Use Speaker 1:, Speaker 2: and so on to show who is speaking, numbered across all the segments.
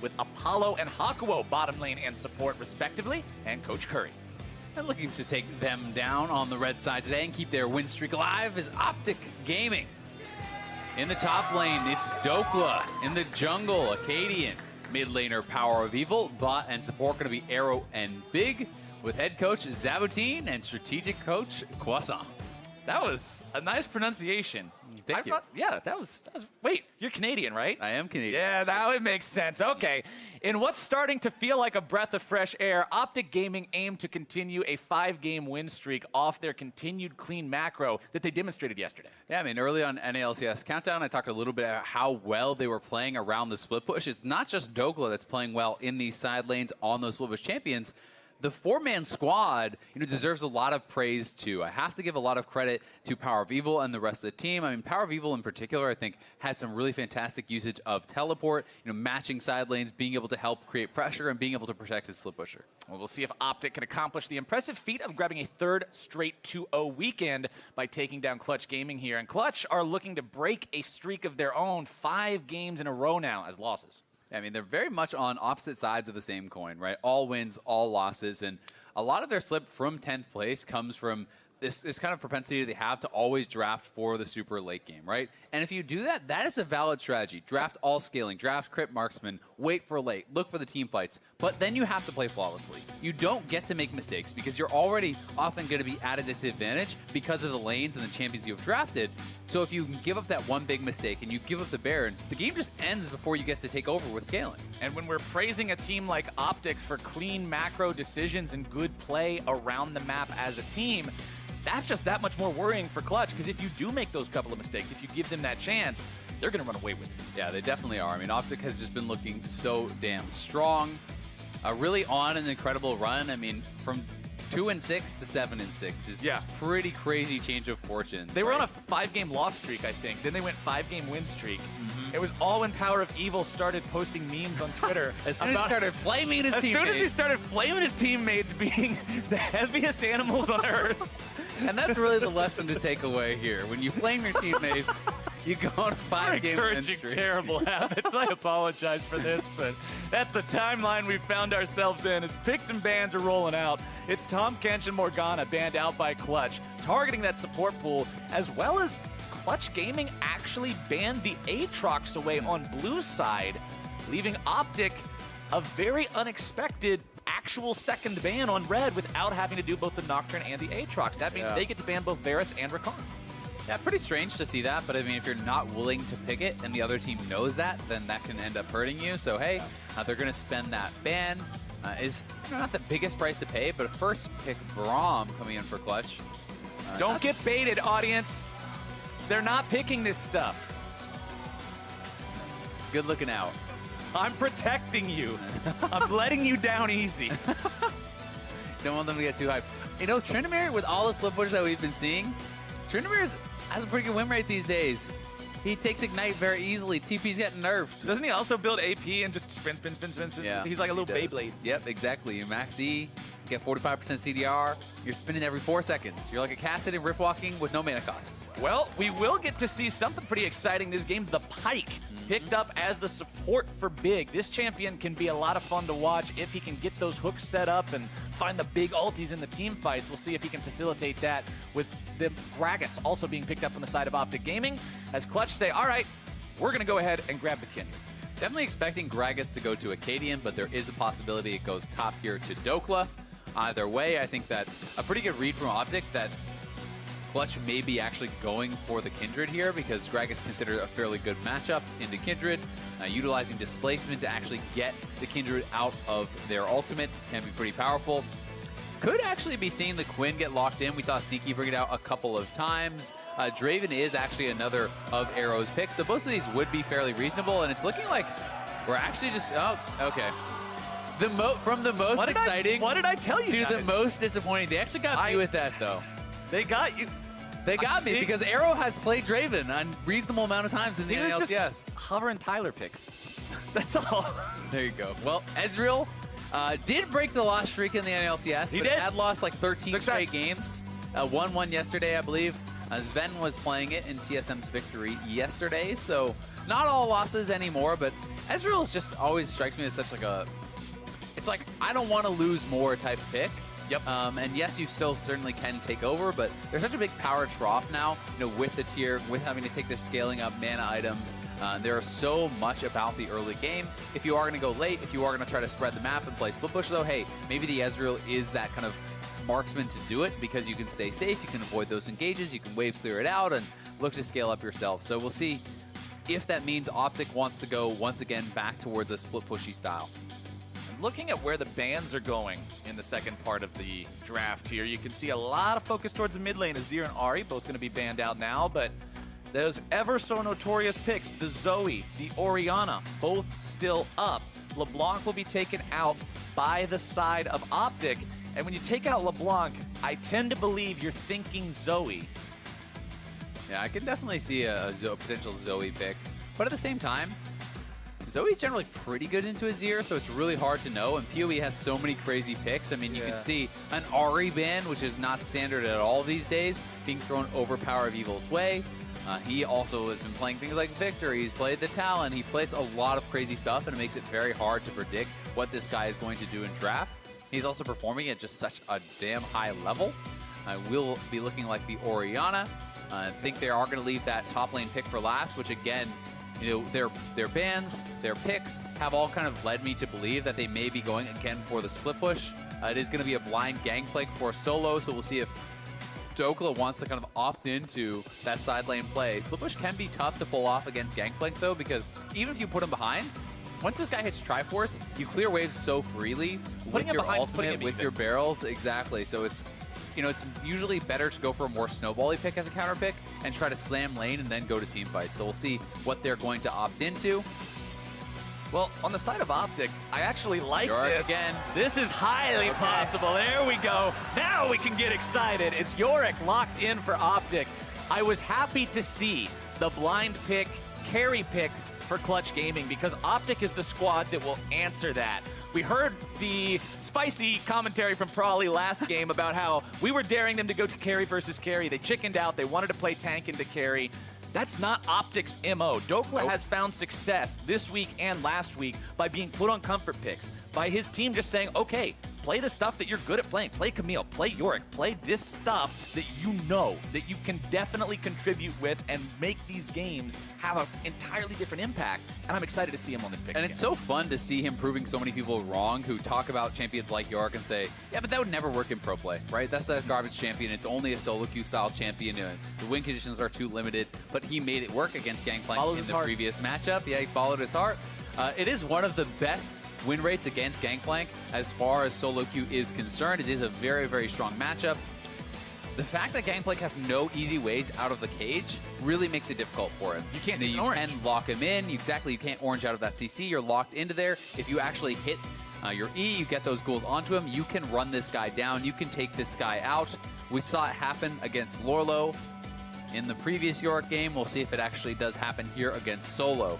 Speaker 1: with Apollo and Hakuho bottom lane and support respectively, and Coach Curry.
Speaker 2: And looking to take them down on the red side today and keep their win streak alive is OpTic Gaming. In the top lane, it's Dhokla. In the jungle, Akaadian. Mid laner, PowerOfEvil. Bot and support going to be Arrow and Big, with head coach Zabutine and strategic coach Croissant.
Speaker 1: That was a nice pronunciation.
Speaker 2: Thank you.
Speaker 1: Yeah, that was. Wait, you're Canadian, right?
Speaker 2: I am Canadian.
Speaker 1: Yeah, now it makes sense. Okay. In what's starting to feel like a breath of fresh air, OpTic Gaming aim to continue a 5-game win streak off their continued clean macro that they demonstrated yesterday.
Speaker 2: Yeah, I mean, early on LCS Countdown, I talked a little bit about how well they were playing around the split push. It's not just Dhokla that's playing well in these side lanes on those split push champions. The 4-man squad, deserves a lot of praise too. I have to give a lot of credit to PowerOfEvil and the rest of the team. I mean, PowerOfEvil in particular, I think, had some really fantastic usage of teleport, matching side lanes, being able to help create pressure, and being able to protect his split pusher.
Speaker 1: Well, we'll see if OpTic can accomplish the impressive feat of grabbing a third straight 2-0 weekend by taking down Clutch Gaming here. And Clutch are looking to break a streak of their own, 5 games in a row now as losses.
Speaker 2: I mean, they're very much on opposite sides of the same coin, right? All wins, all losses, and a lot of their slip from 10th place comes from this kind of propensity they have to always draft for the super late game, right? And if you do that, that is a valid strategy. Draft all scaling, draft crit marksman, wait for late, look for the team fights, but then you have to play flawlessly. You don't get to make mistakes because you're already often going to be at a disadvantage because of the lanes and the champions you have drafted. So if you give up that one big mistake and you give up the Baron, the game just ends before you get to take over with scaling.
Speaker 1: And when we're praising a team like OpTic for clean macro decisions and good play around the map as a team, that's just that much more worrying for Clutch, because if you do make those couple of mistakes, if you give them that chance, they're going to run away with it.
Speaker 2: Yeah, they definitely are. I mean, OpTic has just been looking so damn strong. Really on an incredible run. I mean, from 2-6 to 7-6 is a pretty crazy change of fortune.
Speaker 1: They were on a 5-game loss streak, I think. Then they went 5-game win streak. It was all when PowerOfEvil started posting memes on Twitter.
Speaker 2: As soon as he started flaming his teammates.
Speaker 1: As soon as he started flaming his teammates being the heaviest animals on earth.
Speaker 2: And that's really the lesson to take away here. When you flame your teammates, you go on a 5-game win streak.
Speaker 1: Encouraging terrible habits. I apologize for this, but that's the timeline we've found ourselves in as picks and bans are rolling out. It's Tom Kench and Morgana banned out by Clutch, targeting that support pool, as well as Clutch Gaming actually banned the Aatrox away on Blue's side, leaving OpTic a very unexpected actual second ban on Red without having to do both the Nocturne and the Aatrox. That means they get to ban both Varus and Rakan.
Speaker 2: Yeah, pretty strange to see that, but I mean, if you're not willing to pick it and the other team knows that, then that can end up hurting you. So hey, they're going to spend that ban. Is not the biggest price to pay, but first pick Braum coming in for Clutch.
Speaker 1: Don't get baited, audience. They're not picking this stuff.
Speaker 2: Good looking out.
Speaker 1: I'm protecting you. I'm letting you down easy.
Speaker 2: Don't want them to get too hyped. Tryndamere, with all the split push that we've been seeing, Tryndamere has a pretty good win rate these days. He takes Ignite very easily. TP's getting nerfed.
Speaker 1: Doesn't he also build AP and just spin?
Speaker 2: Yeah,
Speaker 1: he's like a little Beyblade.
Speaker 2: Yep, exactly. You max E, get 45% CDR. You're spinning every 4 seconds. You're like a casted and rift walking with no mana costs.
Speaker 1: Well, we will get to see something pretty exciting this game. The Pyke picked up as the support for Big. This champion can be a lot of fun to watch if he can get those hooks set up and find the big ultis in the team fights. We'll see if he can facilitate that with the Gragas also being picked up on the side of OpTic Gaming, as Clutch say, all right, we're going to go ahead and grab the Kindred.
Speaker 2: Definitely expecting Gragas to go to Akaadian, but there is a possibility it goes top here to Dhokla. Either way, I think that's a pretty good read from OpTic that Clutch may be actually going for the Kindred here, because Gragas considered a fairly good matchup into Kindred. Utilizing displacement to actually get the Kindred out of their ultimate can be pretty powerful. Could actually be seeing the Quinn get locked in. We saw Sneaky bring it out a couple of times. Draven is actually another of Arrow's picks, so both of these would be fairly reasonable, and it's looking like we're actually just, oh, okay. From the most exciting
Speaker 1: what did I tell you
Speaker 2: to
Speaker 1: guys?
Speaker 2: the most disappointing. They actually got me with that, though.
Speaker 1: They got you.
Speaker 2: They got me because Arrow has played Draven a reasonable amount of times in the LCS.
Speaker 1: Just Hover and Tyler picks. That's all.
Speaker 2: There you go. Well, Ezreal did break the loss streak in the NLCS.
Speaker 1: He
Speaker 2: but
Speaker 1: did.
Speaker 2: Had lost like 13 straight games. 1-1 yesterday, I believe. Sven was playing it in TSM's victory yesterday, so not all losses anymore, but Ezreal just always strikes me as such like a, it's like I don't want to lose more type pick.
Speaker 1: Yep.
Speaker 2: And yes, you still certainly can take over, but there's such a big power trough now, with the tier, with having to take the scaling up mana items. There is so much about the early game. If you are going to go late, if you are going to try to spread the map and play split push, though, hey, maybe the Ezreal is that kind of marksman to do it because you can stay safe, you can avoid those engages, you can wave clear it out, and look to scale up yourself. So we'll see if that means OpTic wants to go once again back towards a split pushy style.
Speaker 1: Looking at where the bans are going in the second part of the draft here, you can see a lot of focus towards the mid lane. Azir and Ahri both going to be banned out now, but those ever so notorious picks, the Zoe, the Orianna, both still up. LeBlanc will be taken out by the side of OpTic, and when you take out LeBlanc, I tend to believe you're thinking Zoe.
Speaker 2: Yeah, I can definitely see a potential Zoe pick, but at the same time, Zoe's generally pretty good into Azir, so it's really hard to know, and PoE has so many crazy picks. I mean, you can see an Ahri ban, which is not standard at all these days, being thrown over PowerOfEvil's way. He also has been playing things like Victor, he's played the Talon, he plays a lot of crazy stuff, and it makes it very hard to predict what this guy is going to do in draft. He's also performing at just such a damn high level. Will be looking like the Orianna. I think they are going to leave that top lane pick for last, which again, their bans, their picks have all kind of led me to believe that they may be going again for the split push. It is going to be a blind Gangplank for solo, so we'll see if Dhokla wants to kind of opt into that side lane play. Split push can be tough to pull off against Gangplank though, because even if you put him behind, once this guy hits Triforce, you clear waves so freely with your ultimate, with your barrels. Exactly, so it's usually better to go for a more snowbally pick as a counter pick and try to slam lane and then go to team fight. So we'll see what they're going to opt into.
Speaker 1: Well, on the side of OpTic, I actually like
Speaker 2: Yorick
Speaker 1: this.
Speaker 2: Again.
Speaker 1: This is highly possible. There we go. Now we can get excited. It's Yorick locked in for OpTic. I was happy to see the blind pick, carry pick for Clutch Gaming because OpTic is the squad that will answer that. We heard the spicy commentary from Prawley last game about how we were daring them to go to carry versus carry. They chickened out. They wanted to play tank into carry. That's not OpTic's MO. Dhokla has found success this week and last week by being put on comfort picks, by his team just saying, okay, play the stuff that you're good at playing. Play Camille, play Yorick, play this stuff that you know that you can definitely contribute with and make these games have an entirely different impact. And I'm excited to see him on this pick.
Speaker 2: And it's so fun to see him proving so many people wrong who talk about champions like Yorick and say, yeah, but that would never work in pro play, right? That's a garbage champion. It's only a solo queue style champion. The win conditions are too limited, but he made it work against Gangplank in the previous matchup. Yeah, he followed his heart. It is one of the best win rates against Gangplank as far as solo queue is concerned. It is a very, very strong matchup. The fact that Gangplank has no easy ways out of the cage really makes it difficult for him.
Speaker 1: You can't
Speaker 2: can lock him in. You can't orange out of that CC. You're locked into there. If you actually hit your E, you get those ghouls onto him, you can run this guy down. You can take this guy out. We saw it happen against LirA in the previous Yorick game. We'll see if it actually does happen here against Solo.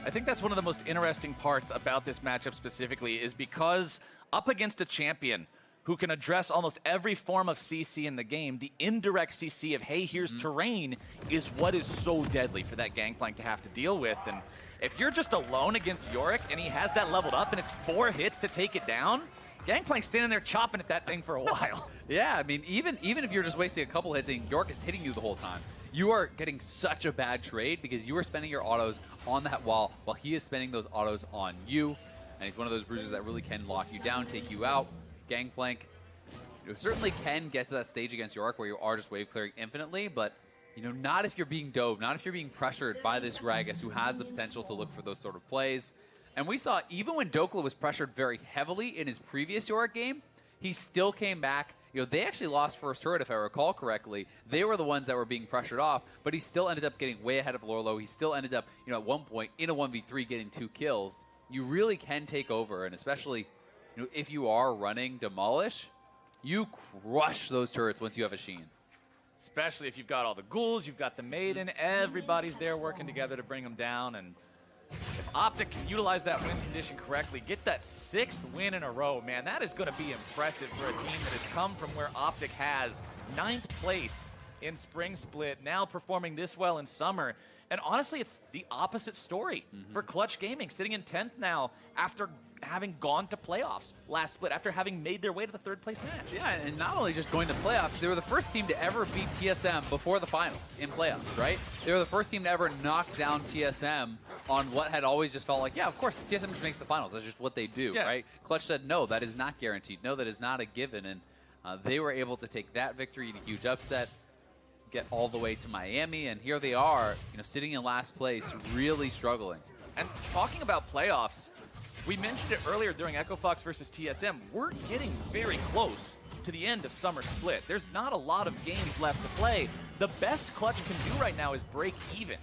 Speaker 1: I think that's one of the most interesting parts about this matchup specifically is because up against a champion who can address almost every form of CC in the game, the indirect CC of, hey, here's terrain, is what is so deadly for that Gangplank to have to deal with. And if you're just alone against Yorick and he has that leveled up and it's 4 hits to take it down, Gangplank's standing there chopping at that thing for a while.
Speaker 2: Yeah, I mean, even if you're just wasting a couple hits and Yorick is hitting you the whole time, you are getting such a bad trade because you are spending your autos on that wall while he is spending those autos on you. And he's one of those bruisers that really can lock you down, take you out. Gangplank certainly can get to that stage against Yorick where you are just wave clearing infinitely, but not if you're being dove, not if you're being pressured by this Gragas who has the potential to look for those sort of plays. And we saw even when Dhokla was pressured very heavily in his previous Yorick game, he still came back. They actually lost first turret, if I recall correctly. They were the ones that were being pressured off, but he still ended up getting way ahead of LirA. He still ended up, at one point in a 1v3 getting 2 kills. You really can take over, and especially, if you are running Demolish, you crush those turrets once you have a Sheen.
Speaker 1: Especially if you've got all the ghouls, you've got the Maiden, everybody's there working together to bring them down, and if OpTic can utilize that win condition correctly, get that 6th win in a row, man, that is going to be impressive for a team that has come from where OpTic has 9th place in Spring Split, now performing this well in Summer. And honestly, it's the opposite story for Clutch Gaming, sitting in 10th now after having gone to playoffs last split, after having made their way to the third-place match.
Speaker 2: Yeah, and not only just going to playoffs, they were the first team to ever beat TSM before the finals in playoffs, right? They were the first team to ever knock down TSM on what had always just felt like, yeah, of course, TSM just makes the finals. That's just what they do, right? Clutch said, no, that is not guaranteed. No, that is not a given. And they were able to take that victory in a huge upset, get all the way to Miami, and here they are, sitting in last place, really struggling.
Speaker 1: And talking about playoffs, we mentioned it earlier during Echo Fox versus TSM. We're getting very close to the end of Summer Split. There's not a lot of games left to play. The best Clutch can do right now is break even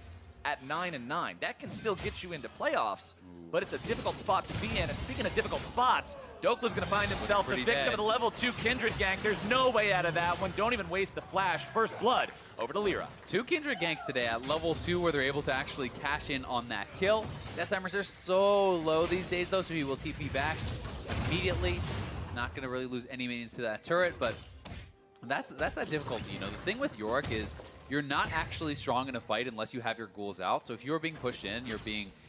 Speaker 1: at 9-9. That can still get you into playoffs, but it's a difficult spot to be in. And speaking of difficult spots, Dhokla's going to find himself the victim of the level 2 Kindred gank. There's no way out of that one. Don't even waste the flash. First blood over to LirA.
Speaker 2: 2 Kindred ganks today at level 2 where they're able to actually cash in on that kill. Death timers are so low these days though, so he will TP back immediately. Not going to really lose any minions to that turret, but that's that difficulty. The thing with Yorick is you're not actually strong in a fight unless you have your ghouls out. So if you're being pushed in,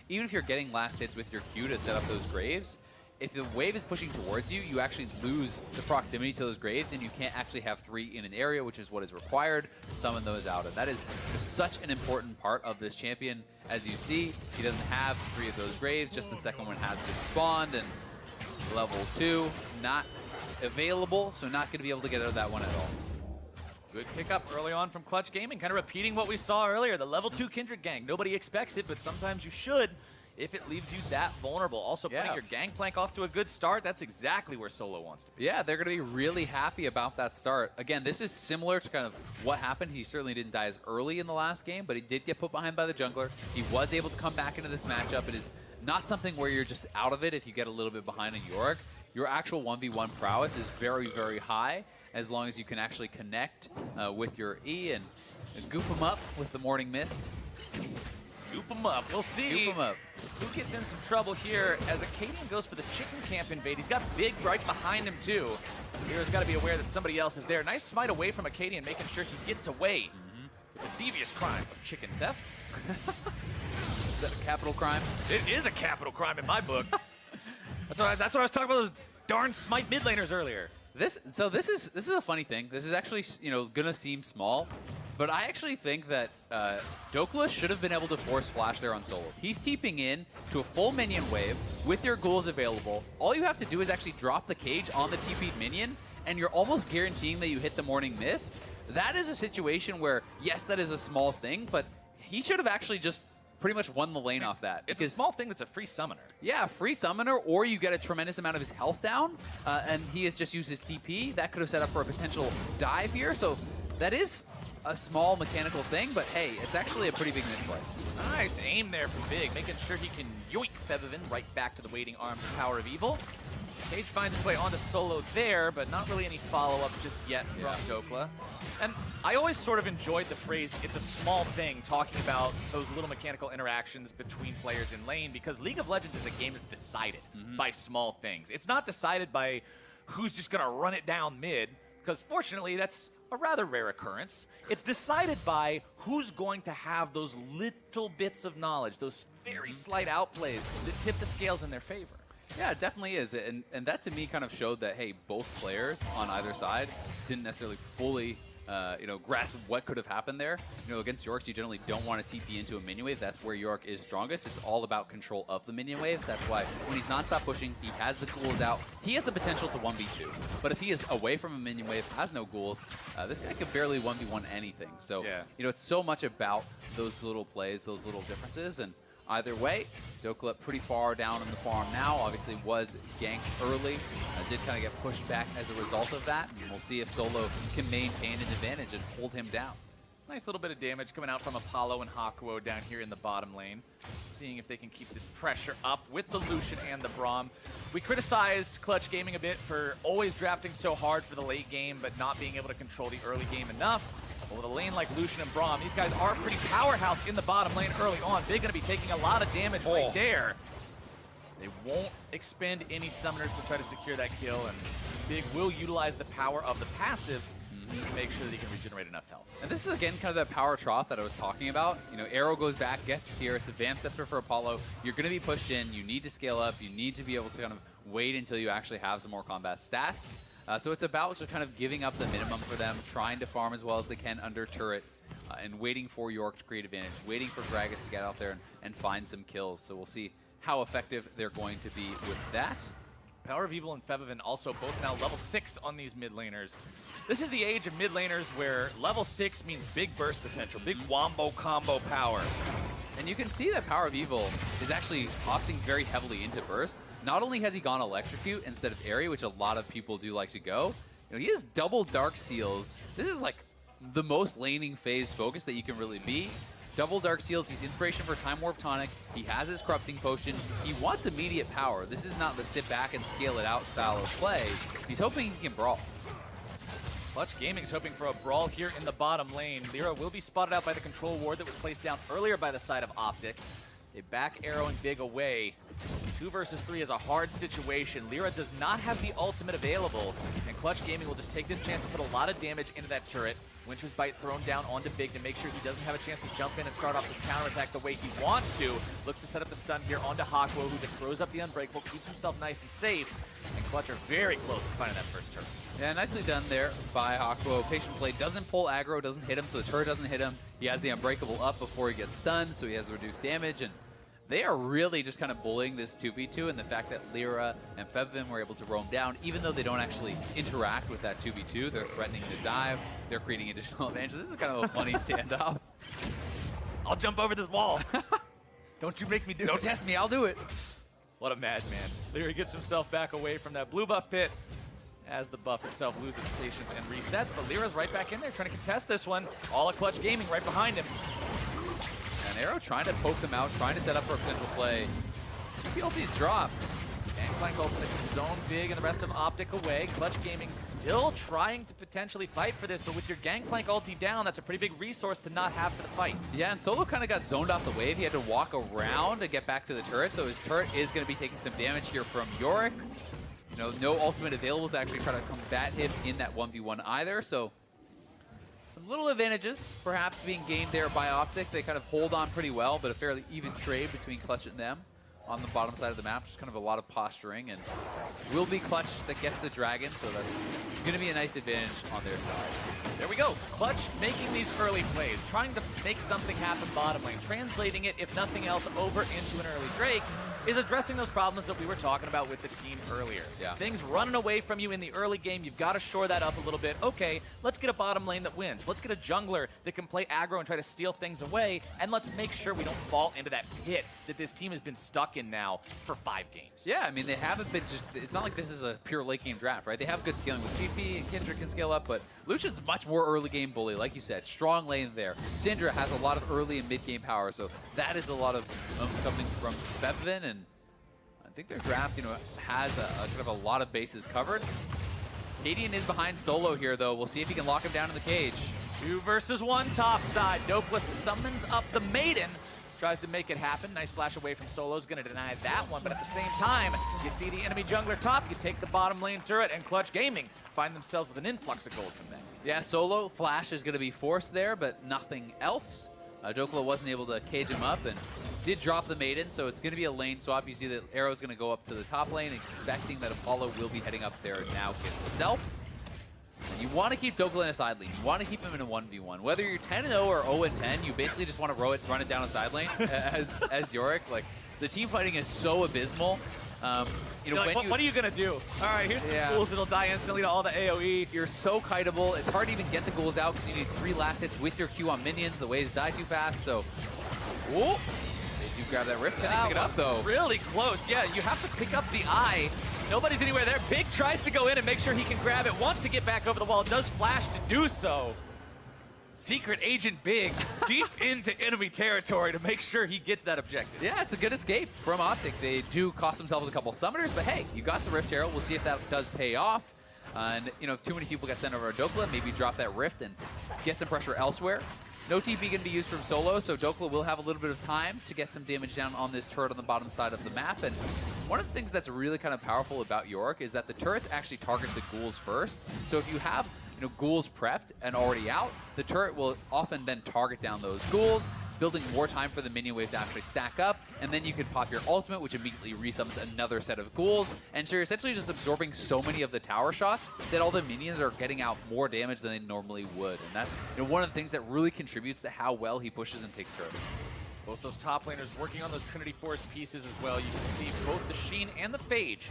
Speaker 2: even if you're getting last hits with your Q to set up those graves, if the wave is pushing towards you, you actually lose the proximity to those graves, and you can't actually have 3 in an area, which is what is required to summon those out. And that is such an important part of this champion. As you see, he doesn't have 3 of those graves, just the second one has been spawned, and level 2 not available, so not going to be able to get out of that one at all.
Speaker 1: Good pickup early on from Clutch Gaming, kind of repeating what we saw earlier, the level 2 Kindred gank. Nobody expects it, but sometimes you should if it leaves you that vulnerable. Also putting your Gangplank off to a good start, that's exactly where Solo wants to be.
Speaker 2: Yeah, they're going to be really happy about that start. Again, this is similar to kind of what happened. He certainly didn't die as early in the last game, but he did get put behind by the jungler. He was able to come back into this matchup. It is not something where you're just out of it if you get a little bit behind in Yorick. Your actual 1v1 prowess is very, very high as long as you can actually connect with your E and goop him up with the Morning Mist.
Speaker 1: Goop him up. We'll see
Speaker 2: Goop him up.
Speaker 1: who gets in some trouble here as Akaadian goes for the chicken camp invade. He's got Big right behind him, too. LirA's got to be aware that somebody else is there. Nice smite away from Akaadian, making sure he gets away. The devious crime of chicken theft.
Speaker 2: Is that a capital crime?
Speaker 1: It is a capital crime in my book. That's what I was talking about those darn smite mid laners earlier.
Speaker 2: This is a funny thing. This is actually gonna seem small, but I actually think that Dhokla should have been able to force flash there on Solo. He's TPing in to a full minion wave with your ghouls available. All you have to do is actually drop the cage on the TP'd minion, and you're almost guaranteeing that you hit the Morning Mist. That is a situation where, yes, that is a small thing, but he should have actually just pretty much won the lane off that.
Speaker 1: It's a small thing that's a free summoner.
Speaker 2: Yeah, free summoner, or you get a tremendous amount of his health down, and he has just used his TP. That could have set up for a potential dive here, so that is a small mechanical thing, but hey, it's actually a pretty big misplay.
Speaker 1: Nice aim there from Big, making sure he can yoink Febiven right back to the waiting arms of PowerOfEvil. Cage finds its way onto Solo there, but not really any follow-up just yet from Dhokla. And I always sort of enjoyed the phrase, it's a small thing, talking about those little mechanical interactions between players in lane, because League of Legends is a game that's decided by small things. It's not decided by who's just going to run it down mid, because fortunately that's a rather rare occurrence. It's decided by who's going to have those little bits of knowledge, those very slight outplays that tip the scales in their favor.
Speaker 2: Yeah, it definitely is, and that to me kind of showed that, hey, both players on either side didn't necessarily fully grasp what could have happened there. Against Yorick, you generally don't want to TP into a minion wave. That's where Yorick is strongest. It's all about control of the minion wave. That's why when he's non-stop pushing, he has the ghouls out. He has the potential to 1v2. But if he is away from a minion wave, has no ghouls, this guy could barely 1v1 anything. So, it's so much about those little plays, those little differences, and either way, Dhokla pretty far down in the farm now. Obviously was ganked early. Did kind of get pushed back as a result of that. And we'll see if Solo can maintain an advantage and hold him down.
Speaker 1: Nice little bit of damage coming out from Apollo and Hakuho down here in the bottom lane. Seeing if they can keep this pressure up with the Lucian and the Braum. We criticized Clutch Gaming a bit for always drafting so hard for the late game, but not being able to control the early game enough. Well, with a lane like Lucian and Braum, these guys are pretty powerhouse in the bottom lane early on. Big going to be taking a lot of damage right there. They won't expend any summoners to try to secure that kill, and Big will utilize the power of the passive He needs to make sure that he can regenerate enough health.
Speaker 2: And this is, again, kind of that power trough that I was talking about. You know, Arrow goes back, gets tier, it's a Vamp Scepter for Apollo. You're going to be pushed in, you need to scale up, you need to be able to kind of wait until you actually have some more combat stats. So it's about just kind of giving up the minimum for them, trying to farm as well as they can under turret, and waiting for Yorick to create advantage, waiting for Gragas to get out there and find some kills. So we'll see how effective they're going to be with that.
Speaker 1: PowerOfEvil and Febiven also both now level 6 on these mid laners. This is the age of mid laners where level 6 means big burst potential, big wombo combo power.
Speaker 2: And you can see that PowerOfEvil is actually opting very heavily into burst. Not only has he gone Electrocute instead of Airy, which a lot of people do like to go, you know, he has double Dark Seals. This is like the most laning phase focus that you can really be. Double Dark Seals, he's Inspiration for Time Warp Tonic, he has his Corrupting Potion, he wants immediate power. This is not the sit back and scale it out style of play. He's hoping he can brawl.
Speaker 1: Clutch Gaming's hoping for a brawl here in the bottom lane. LirA will be spotted out by the control ward that was placed down earlier by the side of OpTic. They back Arrow and Big away. 2 versus 3 is a hard situation. LirA does not have the ultimate available, and Clutch Gaming will just take this chance to put a lot of damage into that turret. Winter's Bite thrown down onto Big to make sure he doesn't have a chance to jump in and start off this counterattack the way he wants to. Looks to set up the stun here onto Hakuho, who just throws up the Unbreakable, keeps himself nice and safe. And Clutch are very close to finding that first turret.
Speaker 2: Yeah, nicely done there by Hakuho. Patient play doesn't pull aggro, doesn't hit him, so the turret doesn't hit him. He has the Unbreakable up before he gets stunned, so he has the reduced damage. And they are really just kind of bullying this 2v2, and the fact that LirA and Febiven were able to roam down, even though they don't actually interact with that 2v2, they're threatening to dive, they're creating additional advantage. This is kind of a funny standoff.
Speaker 1: I'll jump over this wall. Don't you make me do it.
Speaker 2: Don't test me, I'll do it.
Speaker 1: What a madman. LirA gets himself back away from that blue buff pit as the buff itself loses patience and resets, but LirA's right back in there trying to contest this one. All of Clutch Gaming right behind him.
Speaker 2: And Arrow trying to poke them out, trying to set up for a potential play. The ulti's dropped.
Speaker 1: Gangplank ultimate to zone Big and the rest of OpTic away. Clutch Gaming still trying to potentially fight for this, but with your Gangplank ulti down, that's a pretty big resource to not have for the fight.
Speaker 2: Yeah, and Solo kind of got zoned off the wave. He had to walk around to get back to the turret, so his turret is going to be taking some damage here from Yorick. You know, no ultimate available to actually try to combat him in that 1v1 either, so some little advantages perhaps being gained there by OpTic. They kind of hold on pretty well, but a fairly even trade between Clutch and them on the bottom side of the map. Just kind of a lot of posturing, and will be Clutch that gets the dragon, so that's going to be a nice advantage on their side.
Speaker 1: There we go. Clutch making these early plays, trying to make something happen bottom lane, translating it, if nothing else, over into an early Drake, is addressing those problems that we were talking about with the team earlier.
Speaker 2: Yeah.
Speaker 1: Things running away from you in the early game, you've got to shore that up a little bit. Okay, let's get a bottom lane that wins. Let's get a jungler that can play aggro and try to steal things away, and let's make sure we don't fall into that pit that this team has been stuck in now for 5 games.
Speaker 2: Yeah, I mean, they haven't been just, it's not like this is a pure late game draft, right? They have good scaling with GP, and Kindred can scale up, but Lucian's much more early game bully, like you said. Strong lane there. Syndra has a lot of early and mid game power, so that is a lot of coming from Febiven, and I think their draft, you know, has a kind of a lot of bases covered. Akaadian is behind Solo here, though. We'll see if he can lock him down in the cage.
Speaker 1: 2 versus 1 top side. Dhokla summons up the Maiden. Tries to make it happen. Nice flash away from Solo's going to deny that one, but at the same time, you see the enemy jungler top, you take the bottom lane turret, and Clutch Gaming find themselves with an influx of gold from that.
Speaker 2: Yeah, Solo flash is going to be forced there, but nothing else. Dhokla wasn't able to cage him up and did drop the Maiden, so it's going to be a lane swap. You see that Arrow's going to go up to the top lane, expecting that Apollo will be heading up there now himself. And you want to keep Dhokla in a side lane. You want to keep him in a 1v1. Whether you're 10-0 or 0-10, you basically just want to run it down a side lane as Yorick. Like, the team fighting is so abysmal. You know,
Speaker 1: like, what are you going to do? All right, here's some ghouls that'll die instantly to all the AoE.
Speaker 2: You're so kiteable. It's hard to even get the ghouls out because you need 3 last hits with your Q on minions. The waves die too fast, so... Whoa! They do grab that rift. Can they pick it up, though?
Speaker 1: Really close. Yeah, you have to pick up the eye. Nobody's anywhere there. Big tries to go in and make sure he can grab it. Wants to get back over the wall. Does flash to do so. Secret Agent Big deep into enemy territory to make sure he gets that objective.
Speaker 2: Yeah, it's a good escape from OpTic. They do cost themselves a couple summoners, but hey, you got the Rift Herald. We'll see if that does pay off. And, you know, if too many people get sent over to Dhokla, maybe drop that Rift and get some pressure elsewhere. No TP going to be used from Solo, so Dhokla will have a little bit of time to get some damage down on this turret on the bottom side of the map. And one of the things that's really kind of powerful about Yorick is that the turrets actually target the ghouls first. So if you have ghouls prepped and already out, the turret will often then target down those ghouls, building more time for the minion wave to actually stack up, and then you can pop your ultimate, which immediately resummons another set of ghouls, and so you're essentially just absorbing so many of the tower shots that all the minions are getting out more damage than they normally would, and that's one of the things that really contributes to how well he pushes and takes turrets.
Speaker 1: Both those top laners working on those Trinity Force pieces as well. You can see both the Sheen and the Phage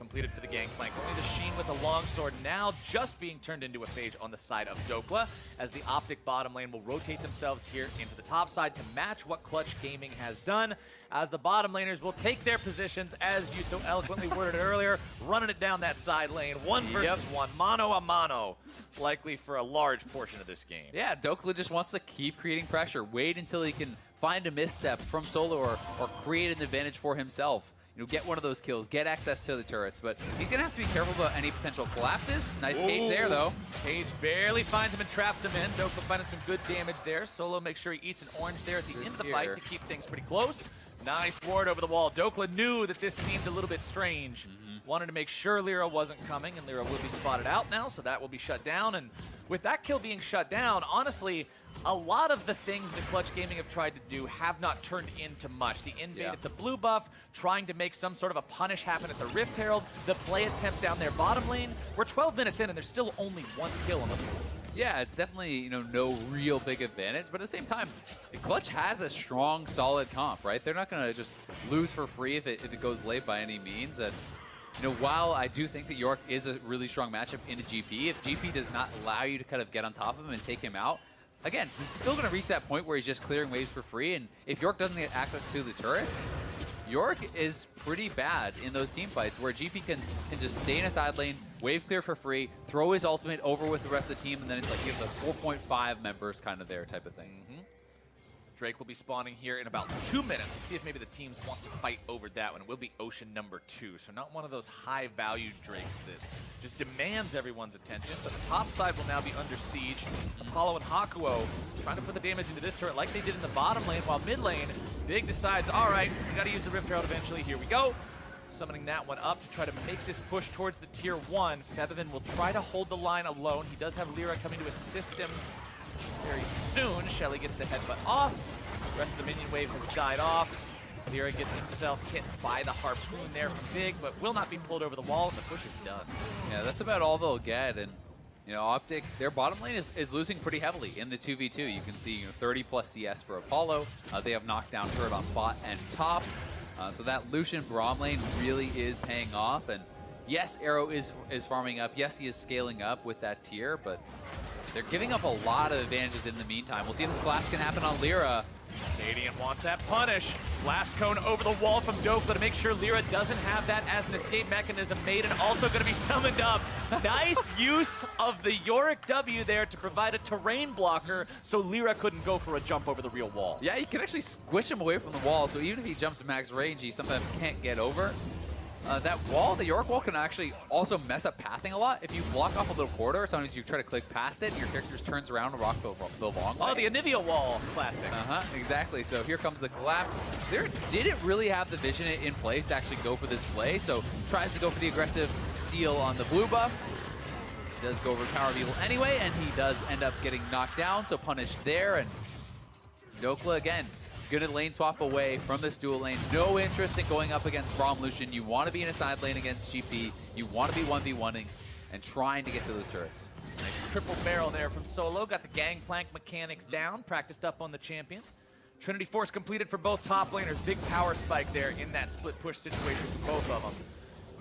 Speaker 1: completed for the Gangplank. Only the Sheen with a longsword now just being turned into a Phage on the side of Dhokla, as the OpTic bottom lane will rotate themselves here into the top side to match what Clutch Gaming has done, as the bottom laners will take their positions, as you so eloquently worded it earlier, running it down that side lane, one versus one, mano a mano, likely for a large portion of this game.
Speaker 2: Yeah, Dhokla just wants to keep creating pressure, wait until he can find a misstep from solo or create an advantage for himself. Get one of those kills, get access to the turrets, but he's going to have to be careful about any potential collapses. Nice cage there, though.
Speaker 1: Cage barely finds him and traps him in. Dhokla finding some good damage there. Solo makes sure he eats an orange there at the end of the fight to keep things pretty close. Nice ward over the wall. Dhokla knew that this seemed a little bit strange. Wanted to make sure LirA wasn't coming, and LirA will be spotted out now, so that will be shut down. And with that kill being shut down, honestly, a lot of the things that Clutch Gaming have tried to do have not turned into much. The invade at the blue buff, trying to make some sort of a punish happen at the Rift Herald, the play attempt down their bottom lane. We're 12 minutes in, and there's still only one kill on the board.
Speaker 2: Yeah, it's definitely, no real big advantage, but at the same time, Clutch has a strong, solid comp, right? They're not going to just lose for free if it goes late by any means. And while I do think that Yorick is a really strong matchup into GP, if GP does not allow you to kind of get on top of him and take him out, again, he's still going to reach that point where he's just clearing waves for free, and if Yorick doesn't get access to the turrets, Yorick is pretty bad in those team fights where GP can just stay in a side lane, wave clear for free, throw his ultimate over with the rest of the team, and then it's like you have the 4.5 members kind of there type of thing.
Speaker 1: Drake will be spawning here in about 2 minutes. We'll see if maybe the teams want to fight over that one. It will be Ocean number 2, so not one of those high-value Drakes that just demands everyone's attention. But the top side will now be under siege. Apollo and Hakuho trying to put the damage into this turret like they did in the bottom lane, while mid lane, Big decides, all right, we got to use the Rift Herald eventually. Here we go. Summoning that one up to try to make this push towards the tier 1. Febiven will try to hold the line alone. He does have LirA coming to assist him very soon. Shelly gets the headbutt off. The rest of the minion wave has died off. LirA gets himself hit by the harpoon there from Big, but will not be pulled over the wall, and the push is done.
Speaker 2: Yeah, that's about all they'll get, and OpTic, their bottom lane is losing pretty heavily in the 2v2. You can see 30 plus CS for Apollo. They have knockdown turret on bot and top. So that Lucian Braum lane really is paying off, and yes, Arrow is farming up. Yes, he is scaling up with that tier, but they're giving up a lot of advantages in the meantime. We'll see if this collapse can happen on LirA.
Speaker 1: Akaadian wants that punish. Blast cone over the wall from Dhokla to make sure LirA doesn't have that as an escape mechanism. Maiden also going to be summoned up. Nice use of the Yorick W there to provide a terrain blocker so LirA couldn't go for a jump over the real wall.
Speaker 2: Yeah, you can actually squish him away from the wall, so even if he jumps to max range, he sometimes can't get over. That wall, the Yorick wall, can actually also mess up pathing a lot. If you block off a little corridor, sometimes you try to click past it, your character just turns around and rock the long way.
Speaker 1: Oh, the Anivia wall, classic.
Speaker 2: Exactly. So here comes the collapse. There didn't really have the vision in place to actually go for this play, so tries to go for the aggressive steal on the blue buff. He does go over PowerOfEvil anyway, and he does end up getting knocked down, so punished there. And Dhokla again, good lane swap away from this dual lane. No interest in going up against Braum Lucian. You want to be in a side lane against GP. You want to be 1v1ing and trying to get to those turrets.
Speaker 1: Nice triple barrel there from Solo. Got the Gangplank mechanics down. Practiced up on the champion. Trinity Force completed for both top laners. Big power spike there in that split push situation for both of them.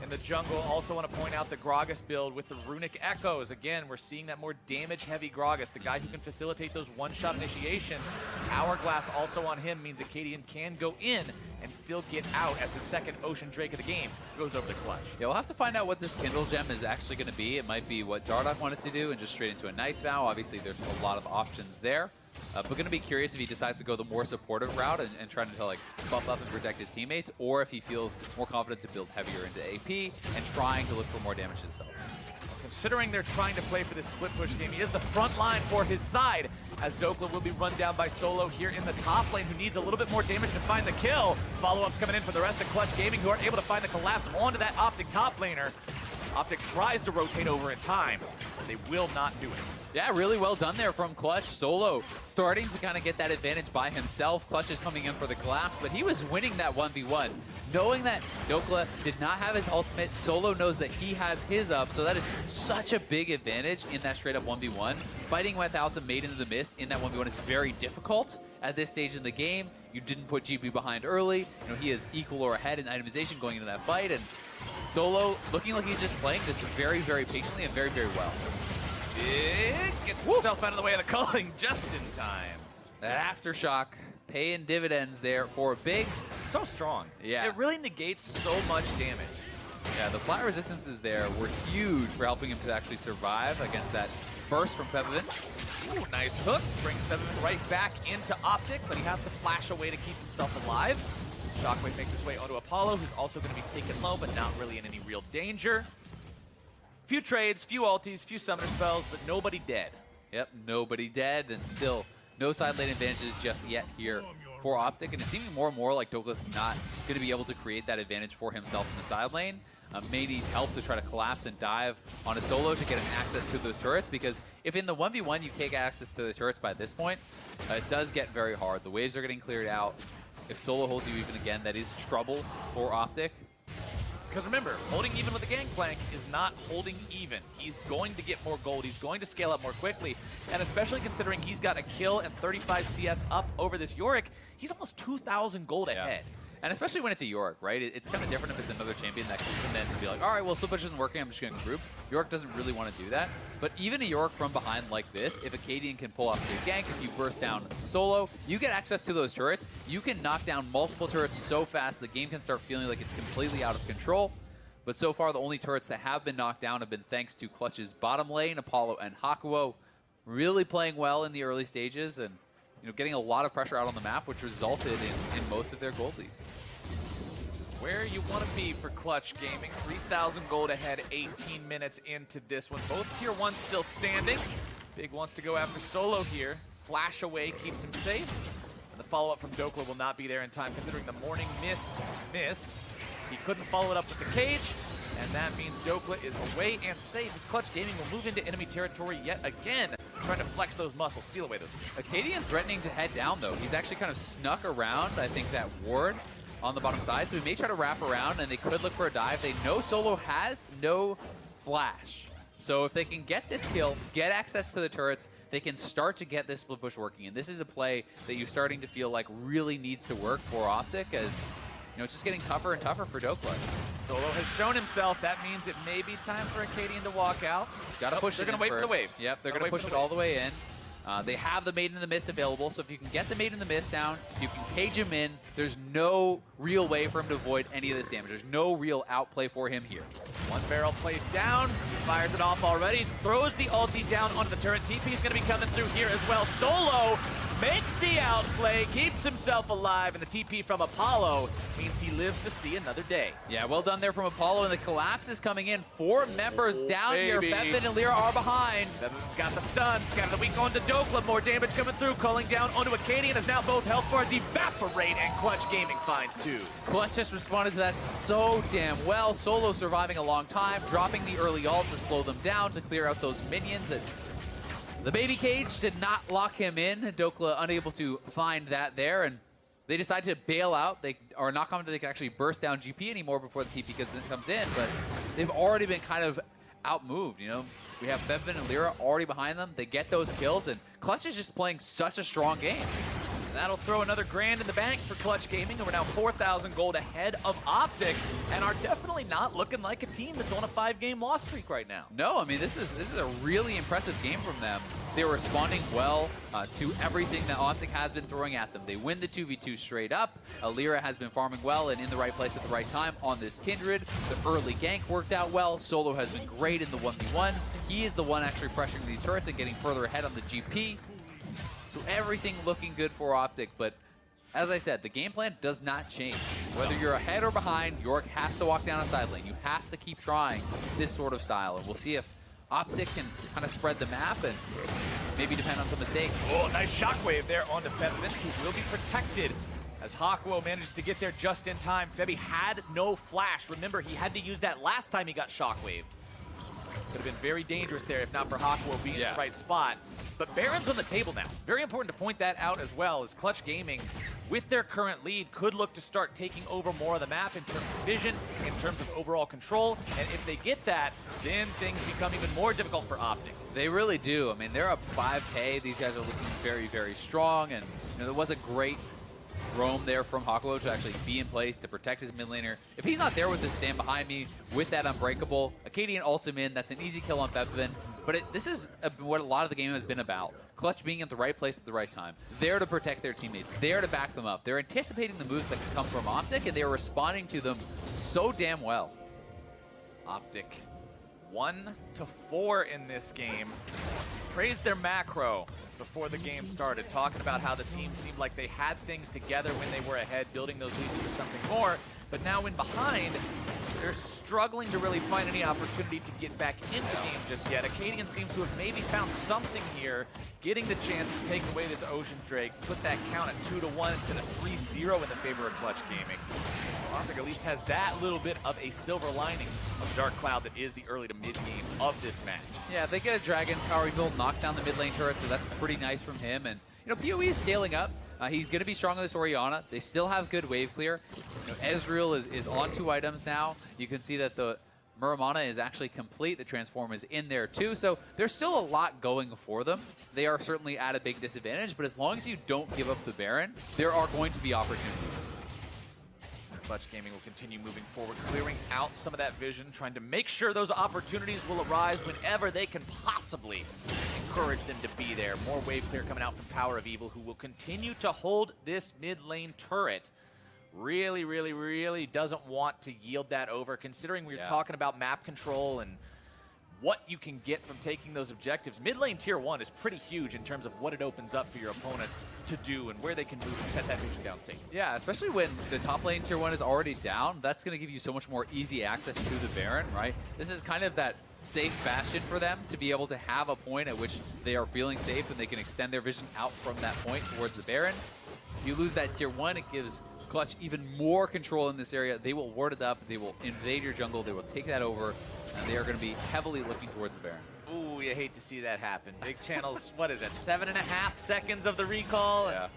Speaker 1: In the jungle, also want to point out the Gragas build with the Runic Echoes. Again, we're seeing that more damage-heavy Gragas, the guy who can facilitate those one-shot initiations. Hourglass also on him means Akaadian can go in and still get out as the second Ocean Drake of the game goes over the clutch.
Speaker 2: Yeah, we'll have to find out what this Kindle gem is actually going to be. It might be what Dardoch wanted to do and just straight into a Knight's Vow. Obviously, there's a lot of options there. But going to be curious if he decides to go the more supportive route and try to like buff up and protect his teammates, or if he feels more confident to build heavier into AP and trying to look for more damage himself.
Speaker 1: Considering they're trying to play for this split push game, he is the front line for his side, as Dhokla will be run down by Solo here in the top lane, who needs a little bit more damage to find the kill. Follow-ups coming in for the rest of Clutch Gaming, who are able to find the collapse onto that OpTic top laner. OpTic tries to rotate over in time, but they will not do it.
Speaker 2: Yeah, really well done there from Clutch. Solo starting to kind of get that advantage by himself. Clutch is coming in for the collapse, but he was winning that 1v1. Knowing that Dhokla did not have his ultimate, Solo knows that he has his up, so that is such a big advantage in that straight up 1v1. Fighting without the Maiden of the Mist in that 1v1 is very difficult at this stage in the game. You didn't put GP behind early. You know, he is equal or ahead in itemization going into that fight, and Solo looking like he's just playing this very, very patiently and very, very well.
Speaker 1: It gets himself out of the way of the culling just in time.
Speaker 2: That aftershock paying dividends there for a big.
Speaker 1: It's so strong.
Speaker 2: Yeah.
Speaker 1: It really negates so much damage.
Speaker 2: Yeah, the flat resistances there were huge for helping him to actually survive against that burst from Febiven.
Speaker 1: Ooh, nice hook. Brings Febiven right back into OpTic, but he has to flash away to keep himself alive. Shockwave makes his way onto Apollo, who's also going to be taken low, but not really in any real danger. Few trades, few ultis, few summoner spells, but nobody dead.
Speaker 2: Yep, nobody dead, and still no side lane advantages just yet here for OpTic, and it's seeming more and more like Dhokla's not going to be able to create that advantage for himself in the side lane. May need help to try to collapse and dive on a Solo to get an access to those turrets, because if in the 1v1 you can't get access to the turrets by this point, it does get very hard. The waves are getting cleared out. If Solo holds you even again, that is trouble for OpTic.
Speaker 1: Because remember, holding even with the Gangplank is not holding even. He's going to get more gold. He's going to scale up more quickly. And especially considering he's got a kill and 35 CS up over this Yorick, he's almost 2,000 gold ahead.
Speaker 2: And especially when it's a Yorick, right? It's kind of different if it's another champion that can then be like, all right, well, split push isn't working, I'm just going to group. Yorick doesn't really want to do that. But even a Yorick from behind like this, if Akaadian can pull off a good gank, if you burst down Solo, you get access to those turrets. You can knock down multiple turrets so fast, the game can start feeling like it's completely out of control. But so far, the only turrets that have been knocked down have been thanks to Clutch's bottom lane, Apollo and Hakuho, really playing well in the early stages and getting a lot of pressure out on the map, which resulted in most of their gold lead.
Speaker 1: Where you want to be for Clutch Gaming. 3,000 gold ahead, 18 minutes into this one. Both tier 1s still standing. Big wants to go after Solo here. Flash away keeps him safe. And the follow-up from Dhokla will not be there in time, considering the morning mist missed. He couldn't follow it up with the cage, and that means Dhokla is away and safe as Clutch Gaming will move into enemy territory yet again, trying to flex those muscles, steal away those.
Speaker 2: Akaadian threatening to head down, though. He's actually kind of snuck around, I think, that ward on the bottom side, so he may try to wrap around, and they could look for a dive. They know Solo has no flash. So if they can get this kill, get access to the turrets, they can start to get this split push working. And this is a play that you're starting to feel like really needs to work for OpTic, as it's just getting tougher and tougher for Dhokla.
Speaker 1: Solo has shown himself. That means it may be time for Akaadian to walk out.
Speaker 2: Got to push it.
Speaker 1: They're going to wait for the wave.
Speaker 2: Yep, they're going to push it all the way in. They have the Maiden in the Mist available, so if you can get the Maiden in the Mist down, you can cage him in. There's no real way for him to avoid any of this damage. There's no real outplay for him here.
Speaker 1: One barrel placed down. He fires it off already. Throws the ulti down onto the turret. TP is going to be coming through here as well. Solo makes the outplay, keeps himself alive, and the TP from Apollo means he lives to see another day.
Speaker 2: Yeah, well done there from Apollo, and the collapse is coming in. 4 members down here. Febiven and LirA are behind.
Speaker 1: Febiven's got the stun. Scatter the weak onto Dhokla. More damage coming through. Calling down onto Akaadian as now both health bars evaporate, and Clutch Gaming finds 2.
Speaker 2: Clutch just responded to that so damn well. Solo surviving a long time, dropping the early ult to slow them down, to clear out those minions. And the baby cage did not lock him in. Dhokla unable to find that there, and they decide to bail out. They are not confident they can actually burst down GP anymore before the TP comes in, but they've already been kind of outmoved. We have Febiven and LirA already behind them. They get those kills, and Clutch is just playing such a strong game.
Speaker 1: That'll throw another grand in the bank for Clutch Gaming, and we're now 4,000 gold ahead of OpTic, and are definitely not looking like a team that's on a 5-game loss streak right now.
Speaker 2: No, I mean, this is a really impressive game from them. They were responding well to everything that OpTic has been throwing at them. They win the 2v2 straight up. LirA has been farming well and in the right place at the right time on this Kindred. The early gank worked out well. Solo has been great in the 1v1. He is the one actually pressuring these turrets and getting further ahead on the GP. So everything looking good for OpTic, but as I said, the game plan does not change. Whether you're ahead or behind, Yorick has to walk down a side lane. You have to keep trying this sort of style, and we'll see if OpTic can kind of spread the map and maybe depend on some mistakes.
Speaker 1: Oh, nice shockwave there onto Febiven, who will be protected as Hakuho manages to get there just in time. Febi had no flash. Remember, he had to use that last time he got shockwaved. Could have been very dangerous there if not for Hakuho being in the right spot. But Baron's on the table now. Very important to point that out as well, as Clutch Gaming, with their current lead, could look to start taking over more of the map in terms of vision, in terms of overall control. And if they get that, then things become even more difficult for OpTic.
Speaker 2: They really do. I mean, they're up 5K. These guys are looking very, very strong. And there was a great roam there from Hakuho to actually be in place to protect his mid laner. If he's not there with his stand behind me with that Unbreakable, Akaadian ults him in. That's an easy kill on Febiven. But this is what a lot of the game has been about. Clutch being at the right place at the right time. There to protect their teammates. There to back them up. They're anticipating the moves that can come from OpTic, and they're responding to them so damn well.
Speaker 1: OpTic 1-4 in this game. Praised their macro before the game started, talking about how the team seemed like they had things together when they were ahead, building those leads into something more. But now in behind, they're struggling to really find any opportunity to get back into the game just yet. Akaadian seems to have maybe found something here, getting the chance to take away this Ocean Drake, put that count at 2-1 instead of 3-0 in the favor of Clutch Gaming. So OpTic at least has that little bit of a silver lining of Dark Cloud that is the early to mid game of this match.
Speaker 2: Yeah, they get a Dragon, PowerOfEvil knocks down the mid lane turret, so that's pretty nice from him. And, PoE is scaling up. He's going to be strong on this Orianna. They still have good wave clear. Ezreal is on 2 items now. You can see that the Muramana is actually complete. The Transform is in there too. So there's still a lot going for them. They are certainly at a big disadvantage, but as long as you don't give up the Baron, there are going to be opportunities.
Speaker 1: Clutch Gaming will continue moving forward, clearing out some of that vision, trying to make sure those opportunities will arise whenever they can possibly encourage them to be there. More wave clear coming out from PowerOfEvil, who will continue to hold this mid lane turret. Really, really, really doesn't want to yield that over, considering we're talking about map control and what you can get from taking those objectives. Mid lane tier 1 is pretty huge in terms of what it opens up for your opponents to do and where they can move and set that vision down safely.
Speaker 2: Yeah, especially when the top lane tier 1 is already down. That's going to give you so much more easy access to the Baron, right? This is kind of that safe bastion for them to be able to have a point at which they are feeling safe and they can extend their vision out from that point towards the Baron. If you lose that tier 1, it gives Clutch even more control in this area. They will ward it up, they will invade your jungle, they will take that over, and they are going to be heavily looking towards the Baron.
Speaker 1: Ooh, you hate to see that happen. Big Channel's, what is that, 7.5 seconds of the recall?
Speaker 2: Yeah.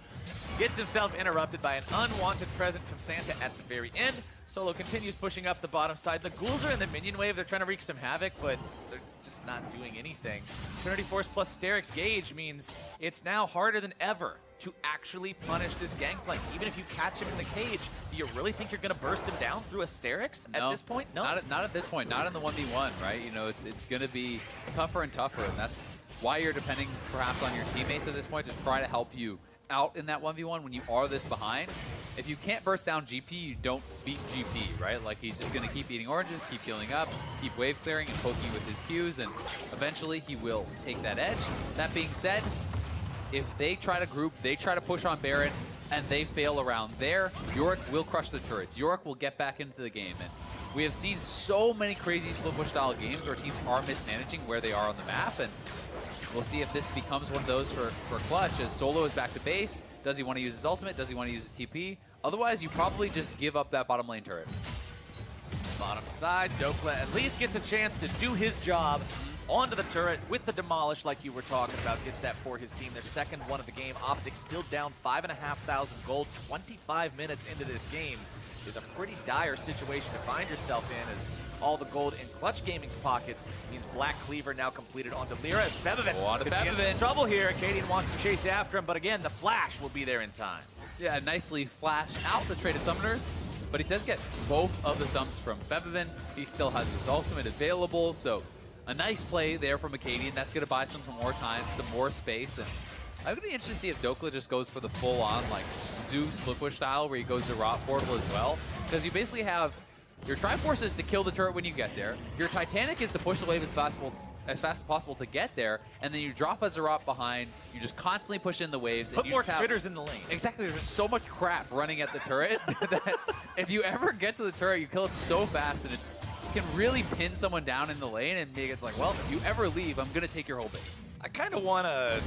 Speaker 1: Gets himself interrupted by an unwanted present from Santa at the very end. Solo continues pushing up the bottom side. The ghouls are in the minion wave. They're trying to wreak some havoc, but they're just not doing anything. Trinity Force plus Sterix Gauge means it's now harder than ever to actually punish this Gangplank. Even if you catch him in the cage, do you really think you're going to burst him down through a Sterix at this point? No.
Speaker 2: Not at this point. Not in the 1v1, right? It's going to be tougher and tougher, and that's why you're depending perhaps on your teammates at this point to try to help you out in that 1v1 when you are this behind. If you can't burst down GP, you don't beat GP, right? Like, he's just going to keep eating oranges, keep healing up, keep wave clearing and poking with his Qs, and eventually he will take that edge. That being said, if they try to group, they try to push on Baron, and they fail around there, Yorick will crush the turrets. Yorick will get back into the game. And we have seen so many crazy split push style games where teams are mismanaging where they are on the map, and we'll see if this becomes one of those for Clutch, as Solo is back to base. Does he want to use his ultimate? Does he want to use his TP? Otherwise, you probably just give up that bottom lane turret.
Speaker 1: Bottom side, Dhokla at least gets a chance to do his job onto the turret with the demolish like you were talking about. Gets that for his team. Their second one of the game. OpTic still down 5,500 gold. 25 minutes into this game is a pretty dire situation to find yourself in, as all the gold in Clutch Gaming's pockets means Black Cleaver now completed onto LirA. As Febiven could get in trouble here. Akaadian wants to chase after him, but again, the flash will be there in time.
Speaker 2: Yeah, nicely flashed out the trade of summoners, but he does get both of the sums from Febiven. He still has his ultimate available, so a nice play there from Akaadian. That's going to buy some more time, some more space, and I'm going to be interested to see if Dhokla just goes for the full-on, like, Zoo split push style where he goes Zerat portal as well, because you basically have your Triforce is to kill the turret when you get there. Your Titanic is to push the wave as fast as possible to get there, and then you drop a Zerat behind. You just constantly push in the waves.
Speaker 1: Put more critters in the lane.
Speaker 2: Exactly. There's so much crap running at the turret that if you ever get to the turret, you kill it so fast, and it can really pin someone down in the lane and make it like, well, if you ever leave, I'm going to take your whole base.
Speaker 1: I kind of want a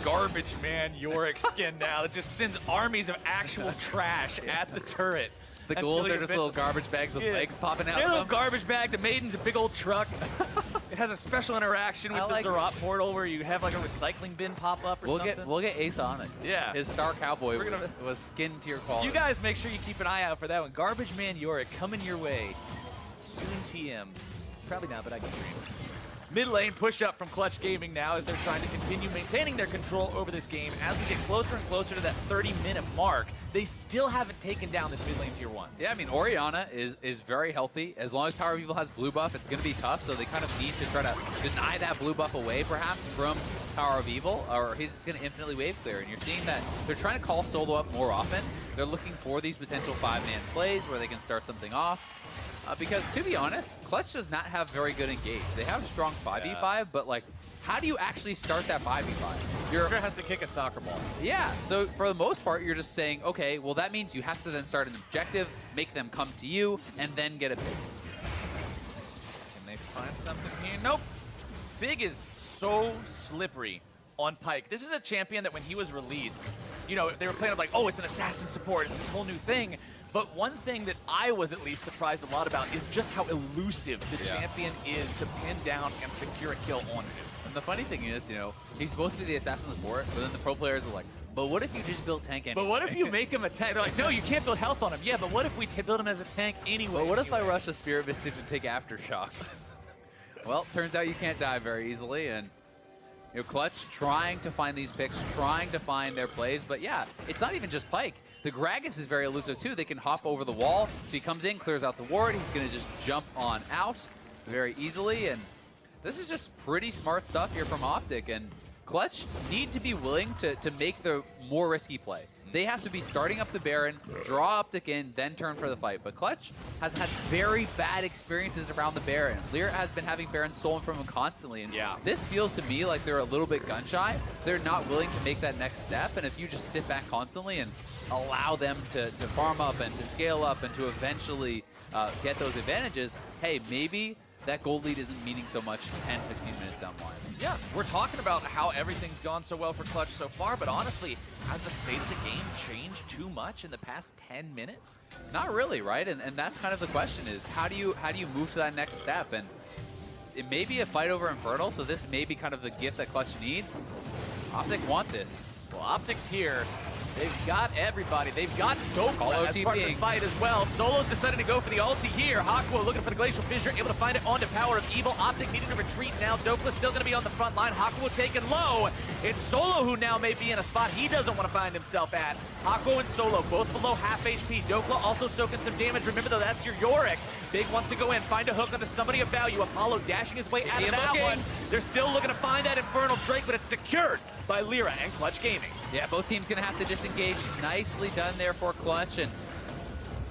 Speaker 1: garbage man Yorick skin now that just sends armies of actual trash at the turret.
Speaker 2: The ghouls are just little garbage bags with legs popping out.
Speaker 1: They're a little garbage bag. The maiden's a big old truck. It has a special interaction with the Zerat portal where you have like a recycling bin pop up or something.
Speaker 2: We'll get Ace on it.
Speaker 1: Yeah.
Speaker 2: His Star Cowboy was skin tier quality.
Speaker 1: You guys make sure you keep an eye out for that one. Garbage Man Yorick coming your way. Soon TM. Probably not, but I can dream. Mid lane push up from Clutch Gaming now as they're trying to continue maintaining their control over this game. As we get closer and closer to that 30-minute mark, they still haven't taken down this mid lane tier 1.
Speaker 2: Yeah, I mean, Orianna is very healthy. As long as PowerOfEvil has blue buff, it's going to be tough, so they kind of need to try to deny that blue buff away, perhaps, from PowerOfEvil, or he's just going to infinitely wave clear. And you're seeing that they're trying to call solo up more often. They're looking for these potential 5-man plays where they can start something off. Because, to be honest, Clutch does not have very good engage. They have a strong 5v5, but, like, how do you actually start that 5v5?
Speaker 1: You're has to kick a soccer ball.
Speaker 2: Yeah, so for the most part, you're just saying, okay, well, that means you have to then start an objective, make them come to you, and then get a pick.
Speaker 1: Can they find something here? Nope. Big is so slippery on Pyke. This is a champion that when he was released, you know, they were playing like, oh, it's an assassin support, it's this whole new thing. But one thing that I was at least surprised a lot about is just how elusive the champion is to pin down and secure a kill onto.
Speaker 2: And the funny thing is, you know, he's supposed to be the assassin support, but then the pro players are like, but what if you just built tank anyway?
Speaker 1: But what if you make him a tank? They're like, no, you can't build health on him. Yeah, but what if we build him as a tank anyway?
Speaker 2: But what if I rush a Spirit Mystic to take Aftershock? Well, turns out you can't die very easily, and you know, Clutch trying to find these picks, trying to find their plays, but yeah, it's not even just Pyke. The Gragas is very elusive too. They can hop over the wall. So he comes in, clears out the ward. He's going to just jump on out very easily. And this is just pretty smart stuff here from OpTic. And Clutch need to be willing to make the more risky play. They have to be starting up the Baron, draw OpTic in, then turn for the fight. But Clutch has had very bad experiences around the Baron. LirA has been having Baron stolen from him constantly. And this feels to me like they're a little bit gun shy. They're not willing to make that next step. And if you just sit back constantly and allow them to farm up and to scale up and to eventually get those advantages, hey, maybe that gold lead isn't meaning so much 10, 15 minutes down the line.
Speaker 1: Yeah, we're talking about how everything's gone so well for Clutch so far, but honestly, has the state of the game changed too much in the past 10 minutes?
Speaker 2: Not really, right? And that's kind of the question is, how do you move to that next step? And it may be a fight over Infernal, so this may be kind of the gift that Clutch needs. OpTic want this.
Speaker 1: Well, OpTic's here. They've got everybody. They've got Dhokla as part of this fight as well. Solo's decided to go for the ulti here. Hakuho looking for the Glacial Fissure, able to find it onto PowerOfEvil. OpTic needing to retreat now. Dhokla still going to be on the front line. Hakuho taken low. It's Solo who now may be in a spot he doesn't want to find himself at. Hakuho and Solo both below half HP. Dhokla also soaking some damage. Remember though, that's your Yorick. Big wants to go in, find a hook onto somebody of value. Apollo dashing his way out of that one. They're still looking to find that Infernal Drake, but it's secured by LirA and Clutch Gaming.
Speaker 2: Yeah, both teams going to have to disengage. Nicely done there for Clutch, and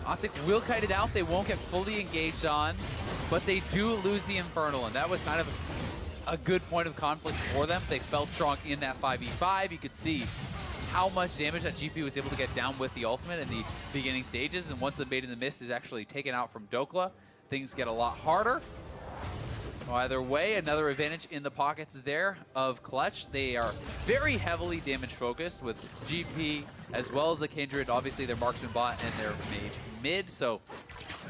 Speaker 2: OpTic will kite it out. They won't get fully engaged on, but they do lose the Infernal, and that was kind of a good point of conflict for them. They felt strong in that 5v5. You could see how much damage that GP was able to get down with the ultimate in the beginning stages, and once the Bait in the Mist is actually taken out from Dhokla, things get a lot harder. Well, either way, another advantage in the pockets there of Clutch. They are very heavily damage focused with GP as well as the Kindred. Obviously, their marksman bot and their mage mid, so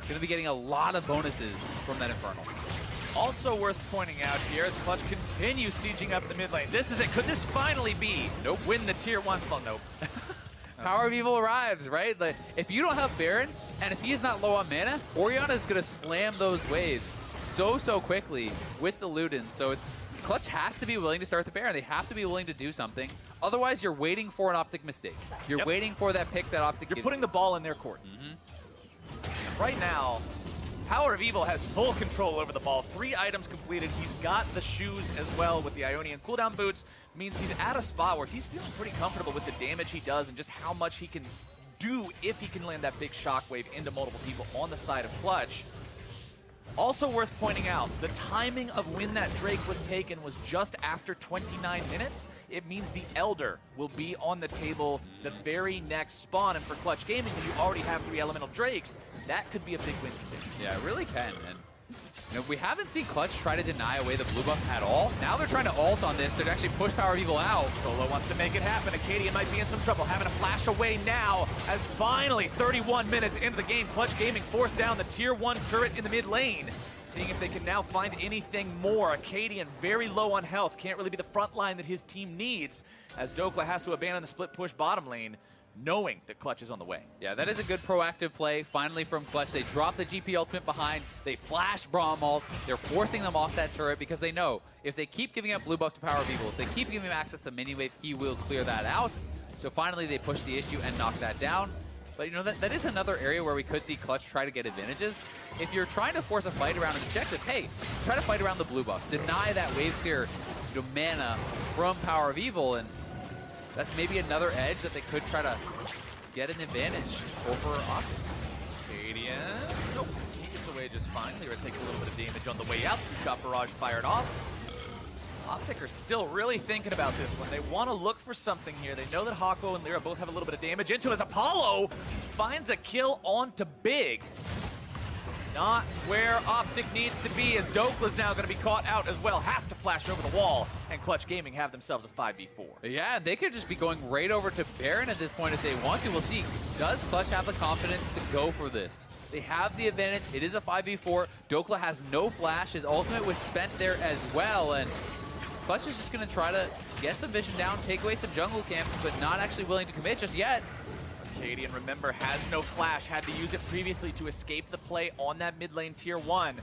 Speaker 2: going to be getting a lot of bonuses from that Infernal.
Speaker 1: Also worth pointing out here as Clutch continues sieging up the mid lane. This is it. Could this finally be win the tier 1? Well, nope.
Speaker 2: PowerOfEvil arrives, right? Like, if you don't have Baron, and if he's not low on mana, Orianna is going to slam those waves so quickly with the Ludens. So it's Clutch has to be willing to start the Baron. They have to be willing to do something. Otherwise, you're waiting for an OpTic mistake. You're waiting for that pick that OpTic
Speaker 1: You're putting the ball in their court. Right now, PowerOfEvil has full control over the ball. 3 items completed. He's got the shoes as well with the Ionian cooldown boots. Means he's at a spot where he's feeling pretty comfortable with the damage he does and just how much he can do if he can land that big shockwave into multiple people on the side of Clutch. Also worth pointing out, the timing of when that Drake was taken was just after 29 minutes. It means the Elder will be on the table the very next spawn. And for Clutch Gaming, when you already have 3 elemental Drakes, that could be a big win condition.
Speaker 2: Yeah, it really can. And you know, we haven't seen Clutch try to deny away the blue buff at all. Now they're trying to ult on this to actually push PowerOfEvil out.
Speaker 1: Solo wants to make it happen. Akaadian might be in some trouble, having to flash away now as finally 31 minutes into the game, Clutch Gaming forced down the tier 1 turret in the mid lane. seeing if they can now find anything more. Akaadian very low on health, can't really be the front line that his team needs, as Dhokla has to abandon the split push bottom lane, knowing that Clutch is on the way.
Speaker 2: Yeah, that is a good proactive play, finally from Clutch. They drop the GP ultimate behind, they flash Braum ult, they're forcing them off that turret because they know if they keep giving up blue buff to PowerOfEvil, if they keep giving him access to mini wave, he will clear that out. So finally they push the issue and knock that down. But you know, that is another area where we could see Clutch try to get advantages. If you're trying to force a fight around an objective, hey, try to fight around the blue buff. Deny that wave clear mana from PowerOfEvil, and that's maybe another edge that they could try to get an advantage over OpTic.
Speaker 1: Akaadian, nope, he gets away just fine. LirA takes a little bit of damage on the way out. Two-shot barrage fired off. OpTic are still really thinking about this one. They want to look for something here. They know that Hakuho and LirA both have a little bit of damage into as Apollo finds a kill onto Big. Not where OpTic needs to be, as Dhokla's now going to be caught out as well. Has to flash over the wall, and Clutch Gaming have themselves a 5v4.
Speaker 2: Yeah, they could just be going right over to Baron at this point if they want to. We'll see. Does Clutch have the confidence to go for this? They have the advantage. It is a 5v4. Dhokla has no flash. His ultimate was spent there as well, and Clutch is just going to try to get some vision down, take away some jungle camps, but not actually willing to commit just yet.
Speaker 1: Akaadian, remember, has no flash, had to use it previously to escape the play on that mid lane tier 1.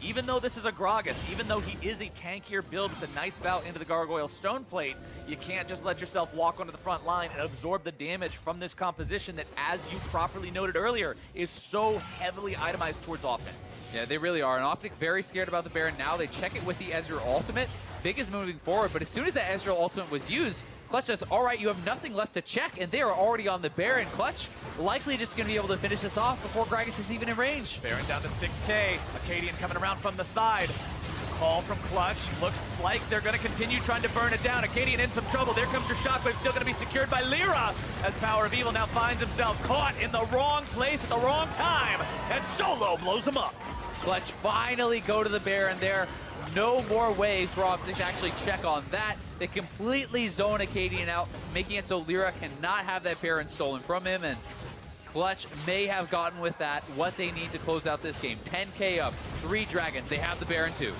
Speaker 1: Even though this is a Gragas, even though he is a tankier build with the Knight's Vow into the Gargoyle Stone Plate, you can't just let yourself walk onto the front line and absorb the damage from this composition that, as you properly noted earlier, is so heavily itemized towards offense.
Speaker 2: Yeah, they really are. And OpTic very scared about the Baron now. They check it with the Ezreal ultimate. Big is moving forward, but as soon as the Ezreal ultimate was used, Clutch says, all right, you have nothing left to check, and they are already on the Baron. Clutch likely just going to be able to finish this off before Gragas is even in range.
Speaker 1: Baron down to 6k. Akaadian coming around from the side. Call from Clutch. Looks like they're going to continue trying to burn it down. Akaadian in some trouble. There comes your shockwave, still going to be secured by LirA, as PowerOfEvil now finds himself caught in the wrong place at the wrong time, and Solo blows him up.
Speaker 2: Clutch finally go to the Baron there. No more way for OpTic to actually check on that. They completely zone Akaadian out, making it so LirA cannot have that Baron stolen from him, and Clutch may have gotten with that what they need to close out this game. 10k up, 3 dragons. They have the Baron too.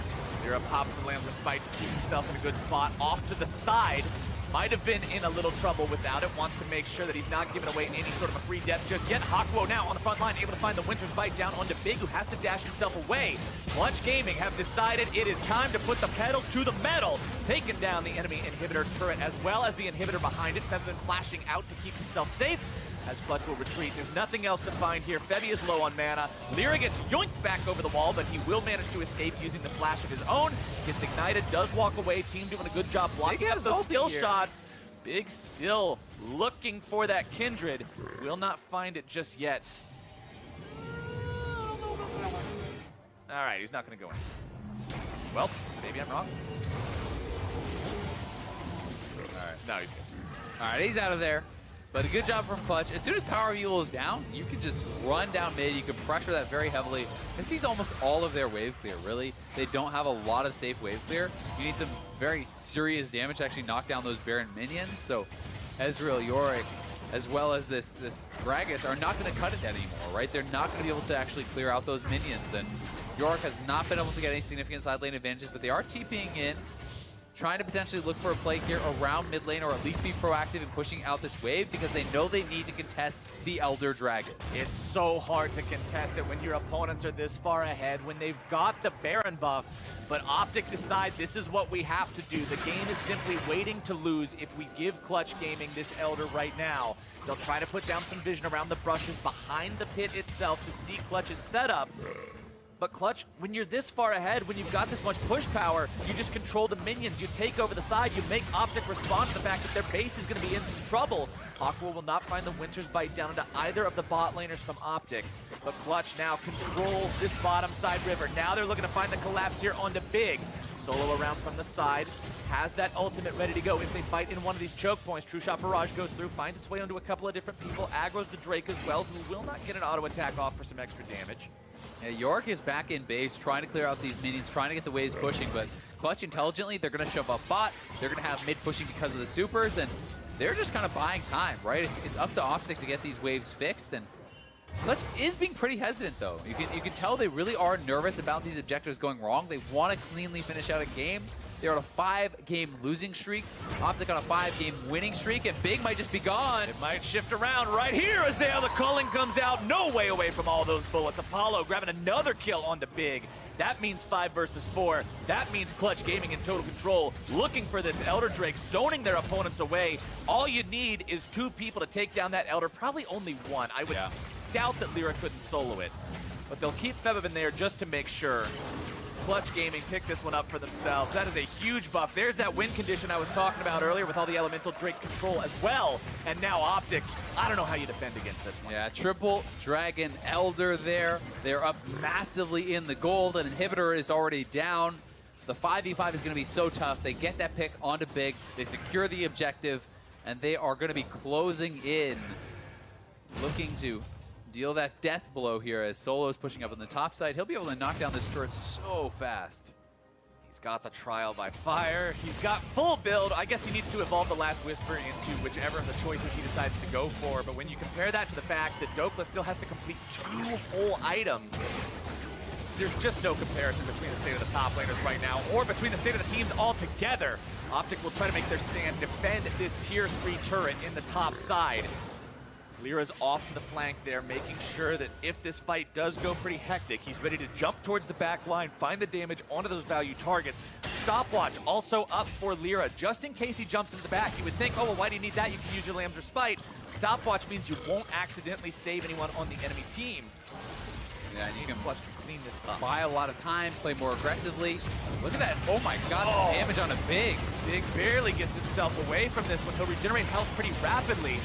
Speaker 1: LirA pops the Lamb's Respite to keep himself in a good spot. Off to the side. Might have been in a little trouble without it. Wants to make sure that he's not giving away any sort of a free death just yet. Hakuho now on the front line, able to find the Winter's Bite down onto Big, who has to dash himself away. Clutch Gaming have decided it is time to put the pedal to the metal, taking down the enemy inhibitor turret as well as the inhibitor behind it. Febiven flashing out to keep himself safe, as Clutch will retreat. There's nothing else to find here. Febi is low on mana. LirA gets yoinked back over the wall, but he will manage to escape using the flash of his own. Gets ignited, does walk away. Team doing a good job blocking up those skill shots. Big still looking for that Kindred. Will not find it just yet. All right, he's not going to go in. Well, maybe I'm wrong. All right, no, he's good.
Speaker 2: All right, he's out of there. But a good job from Clutch. As soon as PowerOfEvil is down, you can just run down mid. You can pressure that very heavily. This sees almost all of their wave clear, really. They don't have a lot of safe wave clear. You need some very serious damage to actually knock down those Baron minions. So Ezreal, Yorick, as well as this Gragas are not going to cut it anymore, right? They're not going to be able to actually clear out those minions. And Yorick has not been able to get any significant side lane advantages, but they are TPing in, trying to potentially look for a play here around mid lane, or at least be proactive in pushing out this wave, because they know they need to contest the Elder Dragon.
Speaker 1: It's so hard to contest it when your opponents are this far ahead, when they've got the Baron buff, but OpTic decide this is what we have to do. The game is simply waiting to lose if we give Clutch Gaming this Elder right now. They'll try to put down some vision around the brushes behind the pit itself to see Clutch's setup. But Clutch, when you're this far ahead, when you've got this much push power, you just control the minions, you take over the side, you make OpTic respond to the fact that their base is going to be in trouble. Hakuho will not find the Winter's Bite down into either of the bot laners from OpTic. But Clutch now controls this bottom side river. Now they're looking to find the collapse here onto Big. Solo around from the side, has that ultimate ready to go if they fight in one of these choke points. True Shot Barrage goes through, finds its way onto a couple of different people, aggroes the Drake as well, who will not get an auto attack off for some extra damage.
Speaker 2: Yeah, Yorick is back in base, trying to clear out these minions, trying to get the waves pushing, but Clutch intelligently, they're going to shove up bot, they're going to have mid pushing because of the supers, and they're just kind of buying time, right? It's up to OpTic to get these waves fixed, and Clutch is being pretty hesitant, though. You can tell they really are nervous about these objectives going wrong. They want to cleanly finish out a game. They're on a 5-game losing streak. OpTic on a 5-game winning streak, and Big might just be gone.
Speaker 1: It might shift around right here. Ezreal, the culling comes out. No way away from all those bullets. Apollo grabbing another kill onto Big. That means 5 versus 4. That means Clutch Gaming in total control, looking for this Elder Drake, zoning their opponents away. All you need is 2 people to take down that Elder, probably only 1. I would doubt that LirA couldn't solo it, but they'll keep Febiven there just to make sure. Clutch Gaming picked this one up for themselves. That is a huge buff. There's that win condition I was talking about earlier with all the Elemental Drake control as well. And now OpTic, I don't know how you defend against this one.
Speaker 2: Yeah, triple Dragon Elder there. They're up massively in the gold. An inhibitor is already down. The 5v5 is going to be so tough. They get that pick onto Big. They secure the objective, and they are going to be closing in, looking to deal that death blow here as Solo's pushing up on the top side. He'll be able to knock down this turret so fast.
Speaker 1: He's got the trial by fire. He's got full build. I guess he needs to evolve the Last Whisper into whichever of the choices he decides to go for. But when you compare that to the fact that Dhokla still has to complete 2 whole items, there's just no comparison between the state of the top laners right now or between the state of the teams altogether. OpTic will try to make their stand, defend this tier 3 turret in the top side. LirA's off to the flank there, making sure that if this fight does go pretty hectic, he's ready to jump towards the back line, find the damage onto those value targets. Stopwatch also up for LirA, just in case he jumps into the back. You would think, oh, well, why do you need that? You can use your Lamb's Respite. Stopwatch means you won't accidentally save anyone on the enemy team.
Speaker 2: Yeah, and you can
Speaker 1: clean this up.
Speaker 2: Buy a lot of time, play more aggressively. Look at that. Oh my god, the damage on a Big.
Speaker 1: Big barely gets himself away from this one. He'll regenerate health pretty rapidly.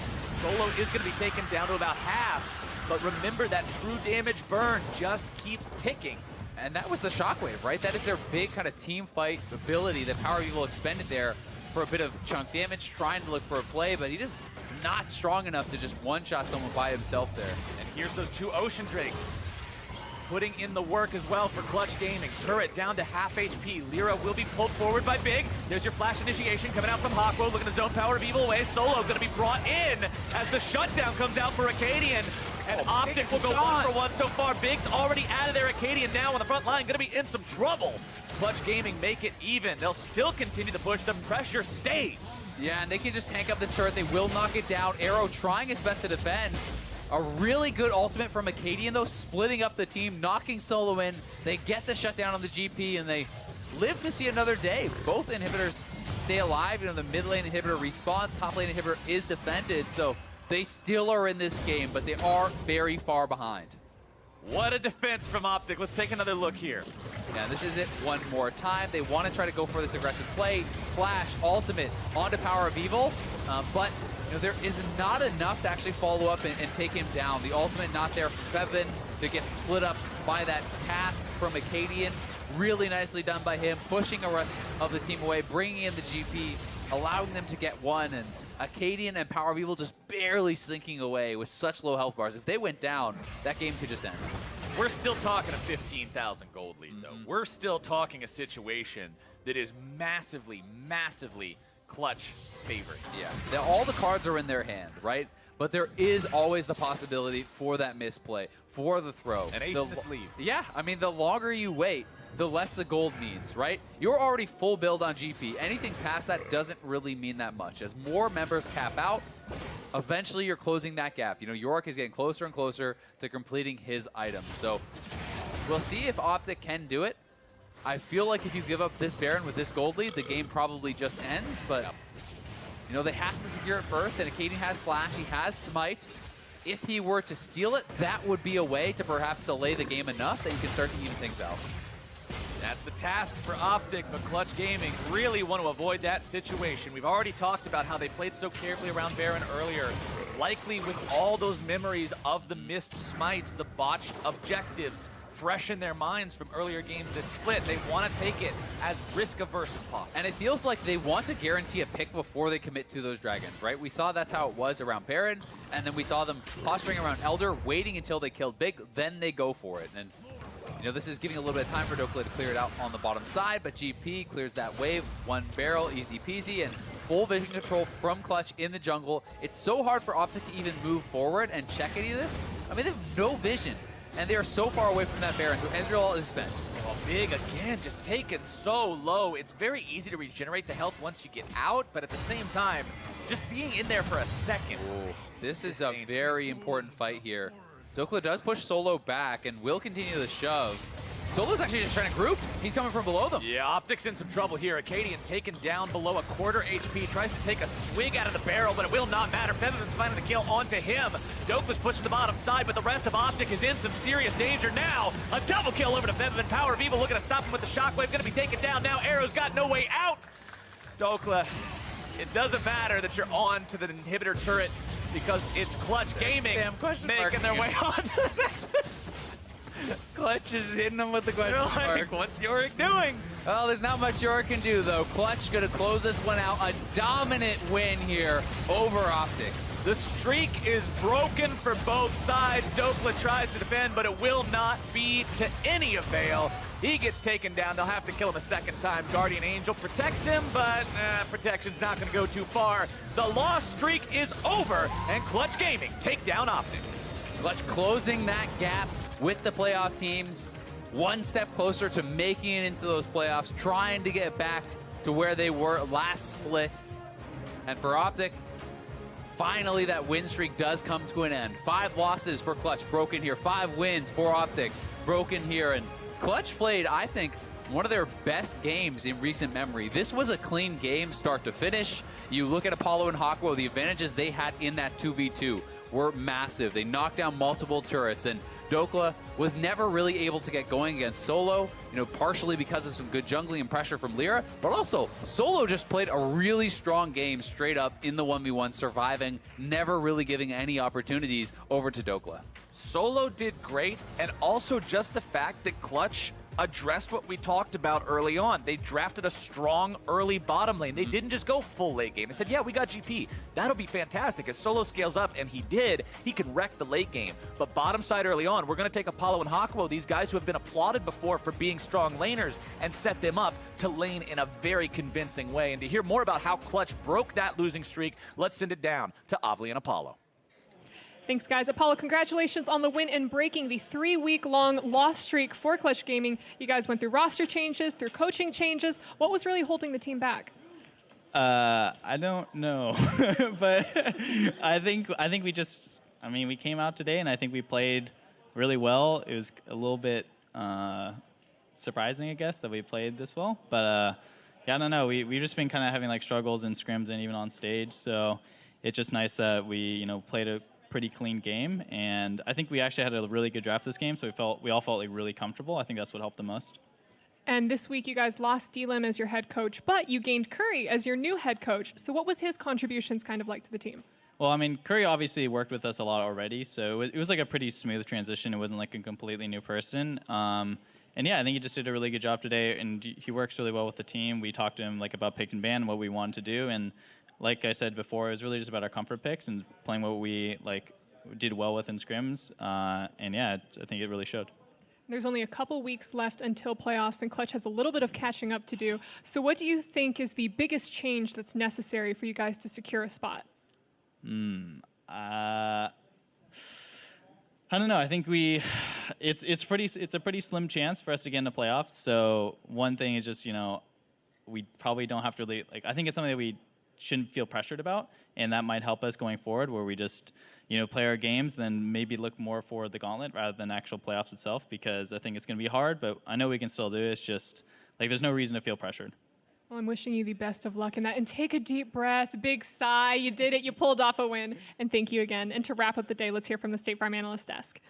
Speaker 1: Solo is going to be taken down to about half, but remember that true damage burn just keeps ticking.
Speaker 2: And that was the shockwave, right? That is their big kind of team fight ability that PowerOfEvil expended there for a bit of chunk damage, trying to look for a play, but he just not strong enough to just one-shot someone by himself there.
Speaker 1: And here's those 2 Ocean Drakes putting in the work as well for Clutch Gaming. Turret down to half HP. LirA will be pulled forward by Big. There's your flash initiation coming out from Hakuho, looking to zone PowerOfEvil away. Solo going to be brought in as the shutdown comes out for Akaadian. And OpTic will go 1 for 1 so far. Big's already out of there. Akaadian now on the front line, going to be in some trouble. Clutch Gaming make it even. They'll still continue to push. The pressure stays.
Speaker 2: Yeah, and they can just tank up this turret. They will knock it down. Arrow trying his best to defend. A really good ultimate from Akaadian, though, splitting up the team, knocking Solo in. They get the shutdown on the GP, and they live to see another day. Both inhibitors stay alive. You know, the mid lane inhibitor respawns, top lane inhibitor is defended, so they still are in this game, but they are very far behind.
Speaker 1: What a defense from OpTic. Let's take another look here.
Speaker 2: Yeah, this is it one more time. They want to try to go for this aggressive play. Flash, ultimate, onto PowerOfEvil, but you know, there is not enough to actually follow up and take him down. The ultimate not there for Febiven to get split up by that cast from Akaadian. Really nicely done by him, pushing the rest of the team away, bringing in the GP, allowing them to get 1, and Akaadian and PowerOfEvil just barely slinking away with such low health bars. If they went down, that game could just end.
Speaker 1: We're still talking a 15,000 gold lead, though. We're still talking a situation that is massively, massively Clutch favorite.
Speaker 2: Yeah, all the cards are in their hand, right? But there is always the possibility for that misplay, for the throw.
Speaker 1: An ace in the sleeve.
Speaker 2: Yeah, I mean, the longer you wait, the less the gold means, right? You're already full build on GP. Anything past that doesn't really mean that much. As more members cap out, eventually you're closing that gap. You know, Yorick is getting closer and closer to completing his items. So we'll see if OpTic can do it. I feel like if you give up this Baron with this gold lead, the game probably just ends, but you know, they have to secure it first, and Akaadian has Flash, he has Smite. If he were to steal it, that would be a way to perhaps delay the game enough that you can start to even things out.
Speaker 1: That's the task for OpTic, but Clutch Gaming really want to avoid that situation. We've already talked about how they played so carefully around Baron earlier. Likely with all those memories of the missed smites, the botched objectives, fresh in their minds from earlier games this split, they want to take it as risk-averse as possible.
Speaker 2: And it feels like they want to guarantee a pick before they commit to those dragons, right? We saw that's how it was around Baron, and then we saw them posturing around Elder, waiting until they killed Big, then they go for it. And You know, this is giving a little bit of time for Dhokla to clear it out on the bottom side, but GP clears that wave, 1 barrel, easy peasy, and full vision control from Clutch in the jungle. It's so hard for OpTic to even move forward and check any of this. I mean, they have no vision, and they are so far away from that Baron, so Ezreal is spent.
Speaker 1: Well, Big, again, just taken so low. It's very easy to regenerate the health once you get out, but at the same time, just being in there for a second.
Speaker 2: Ooh, this is a very important fight here. Dhokla does push Solo back and will continue the shove. Solo's actually just trying to group. He's coming from below them.
Speaker 1: Yeah, OpTic's in some trouble here. Akaadian taken down below a quarter HP. Tries to take a swig out of the barrel, but it will not matter. Febiven's finding the kill onto him. Dhokla's pushing the bottom side, but the rest of OpTic is in some serious danger now. A double kill over to Febiven. PowerOfEvil looking to stop him with the shockwave. Going to be taken down now. Arrow's got no way out. Dhokla, it doesn't matter that you're on to the inhibitor turret because it's Clutch Gaming making their way on to the next.
Speaker 2: Clutch is hitting him with the question marks.
Speaker 1: What's Yorick doing?
Speaker 2: Well, there's not much Yorick can do, though. Clutch going to close this one out. A dominant win here over OpTic.
Speaker 1: The streak is broken for both sides. Dhokla tries to defend, but it will not be to any avail. He gets taken down. They'll have to kill him a second time. Guardian Angel protects him, but protection's not going to go too far. The loss streak is over, and Clutch Gaming take down OpTic.
Speaker 2: Clutch closing that gap with the playoff teams, one step closer to making it into those playoffs, trying to get back to where they were last split. And for OpTic, finally that win streak does come to an end. 5 losses for Clutch, broken here. 5 wins for OpTic, broken here. And Clutch played, I think, one of their best games in recent memory. This was a clean game start to finish. You look at Apollo and Hakuho, the advantages they had in that 2v2 were massive. They knocked down multiple turrets, and Dhokla was never really able to get going against Solo, partially because of some good jungling and pressure from LirA, but also Solo just played a really strong game straight up in the 1v1, surviving, never really giving any opportunities over to Dhokla.
Speaker 1: Solo did great, and also just the fact that Clutch addressed what we talked about early on. They drafted a strong early bottom lane. They didn't just go full late game. They said, yeah, we got GP. That'll be fantastic. As Solo scales up, and he did, he can wreck the late game. But bottom side early on, we're going to take Apollo and Hakuho, these guys who have been applauded before for being strong laners, and set them up to lane in a very convincing way. And to hear more about how Clutch broke that losing streak, let's send it down to Ovly and Apollo.
Speaker 3: Thanks, guys. Apollo, congratulations on the win and breaking the 3-week-long loss streak for Clutch Gaming. You guys went through roster changes, through coaching changes. What was really holding the team back?
Speaker 4: I don't know, but I think we came out today and I think we played really well. It was a little bit surprising, I guess, that we played this well. But yeah, I don't know. We've just been kind of having like struggles in scrims and even on stage. So it's just nice that we played a pretty clean game, and I think we actually had a really good draft this game, so we all felt like really comfortable. I think that's what helped the most.
Speaker 3: And this week you guys lost D-Lim as your head coach, but you gained Curry as your new head coach. So what was his contributions kind of like to the team?
Speaker 4: Well, I mean, Curry obviously worked with us a lot already, so it was like a pretty smooth transition. It wasn't like a completely new person. And yeah, I think he just did a really good job today, and he works really well with the team. We talked to him like about pick and ban, what we wanted to do, and like I said before, it was really just about our comfort picks and playing what we did well with in scrims. And yeah, I think it really showed.
Speaker 3: There's only a couple weeks left until playoffs, and Clutch has a little bit of catching up to do. So what do you think is the biggest change that's necessary for you guys to secure a spot?
Speaker 4: I don't know. I think it's a pretty slim chance for us to get into playoffs. So one thing is just, we probably don't have to really, I think it's something that we shouldn't feel pressured about, and that might help us going forward, where we just play our games, then maybe look more for the gauntlet rather than actual playoffs itself, because I think it's going to be hard, but I know we can still do it. It's just there's no reason to feel pressured.
Speaker 3: Well, I'm wishing you the best of luck in that, and take a deep breath, big sigh. You did it. You pulled off a win, and thank you again. And to wrap up the day, let's hear from the State Farm Analyst Desk.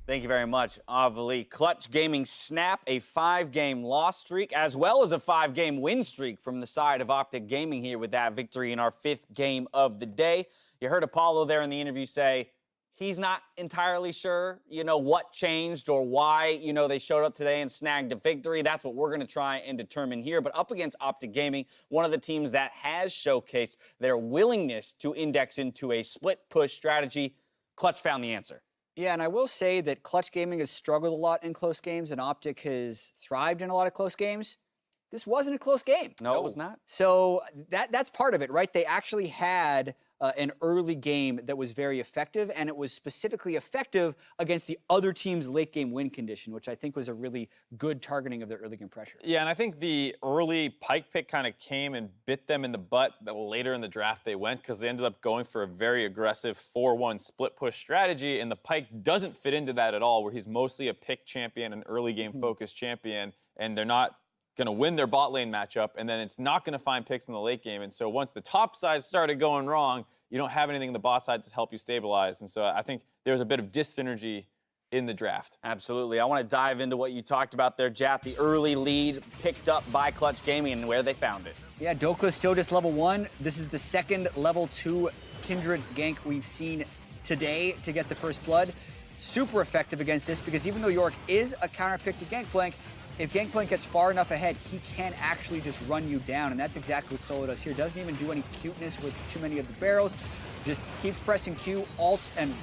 Speaker 5: Thank you very much, Avali. Clutch Gaming snap a 5-game loss streak, as well as a 5-game win streak from the side of OpTic Gaming here with that victory in our 5th game of the day. You heard Apollo there in the interview say he's not entirely sure, what changed or why, they showed up today and snagged a victory. That's what we're going to try and determine here. But up against OpTic Gaming, one of the teams that has showcased their willingness to index into a split push strategy, Clutch found the answer.
Speaker 6: Yeah, and I will say that Clutch Gaming has struggled a lot in close games, and OpTic has thrived in a lot of close games. This wasn't a close game.
Speaker 5: No, it was not.
Speaker 6: So that's part of it, right? They actually had an early game that was very effective, and it was specifically effective against the other team's late game win condition, which I think was a really good targeting of their early game pressure.
Speaker 7: Yeah, and I think the early Pyke pick kind of came and bit them in the butt the later in the draft they went, because they ended up going for a very aggressive 4-1 split push strategy, and the Pyke doesn't fit into that at all, where he's mostly a pick champion, an early game focused champion, and they're not going to win their bot lane matchup, and then it's not going to find picks in the late game. And so once the top side started going wrong, you don't have anything in the bot side to help you stabilize. And so I think there's a bit of dyssynergy in the draft.
Speaker 5: Absolutely. I want to dive into what you talked about there, Jath, the early lead picked up by Clutch Gaming and where they found it.
Speaker 6: Yeah, Dhokla still just level 1. This is the second level 2 Kindred gank we've seen today to get the first blood. Super effective against this, because even though Yorick is a counter pick to Gangplank, if Gangplank gets far enough ahead, he can actually just run you down, and that's exactly what Solo does here. Doesn't even do any cuteness with too many of the barrels. Just keeps pressing Q, ults, and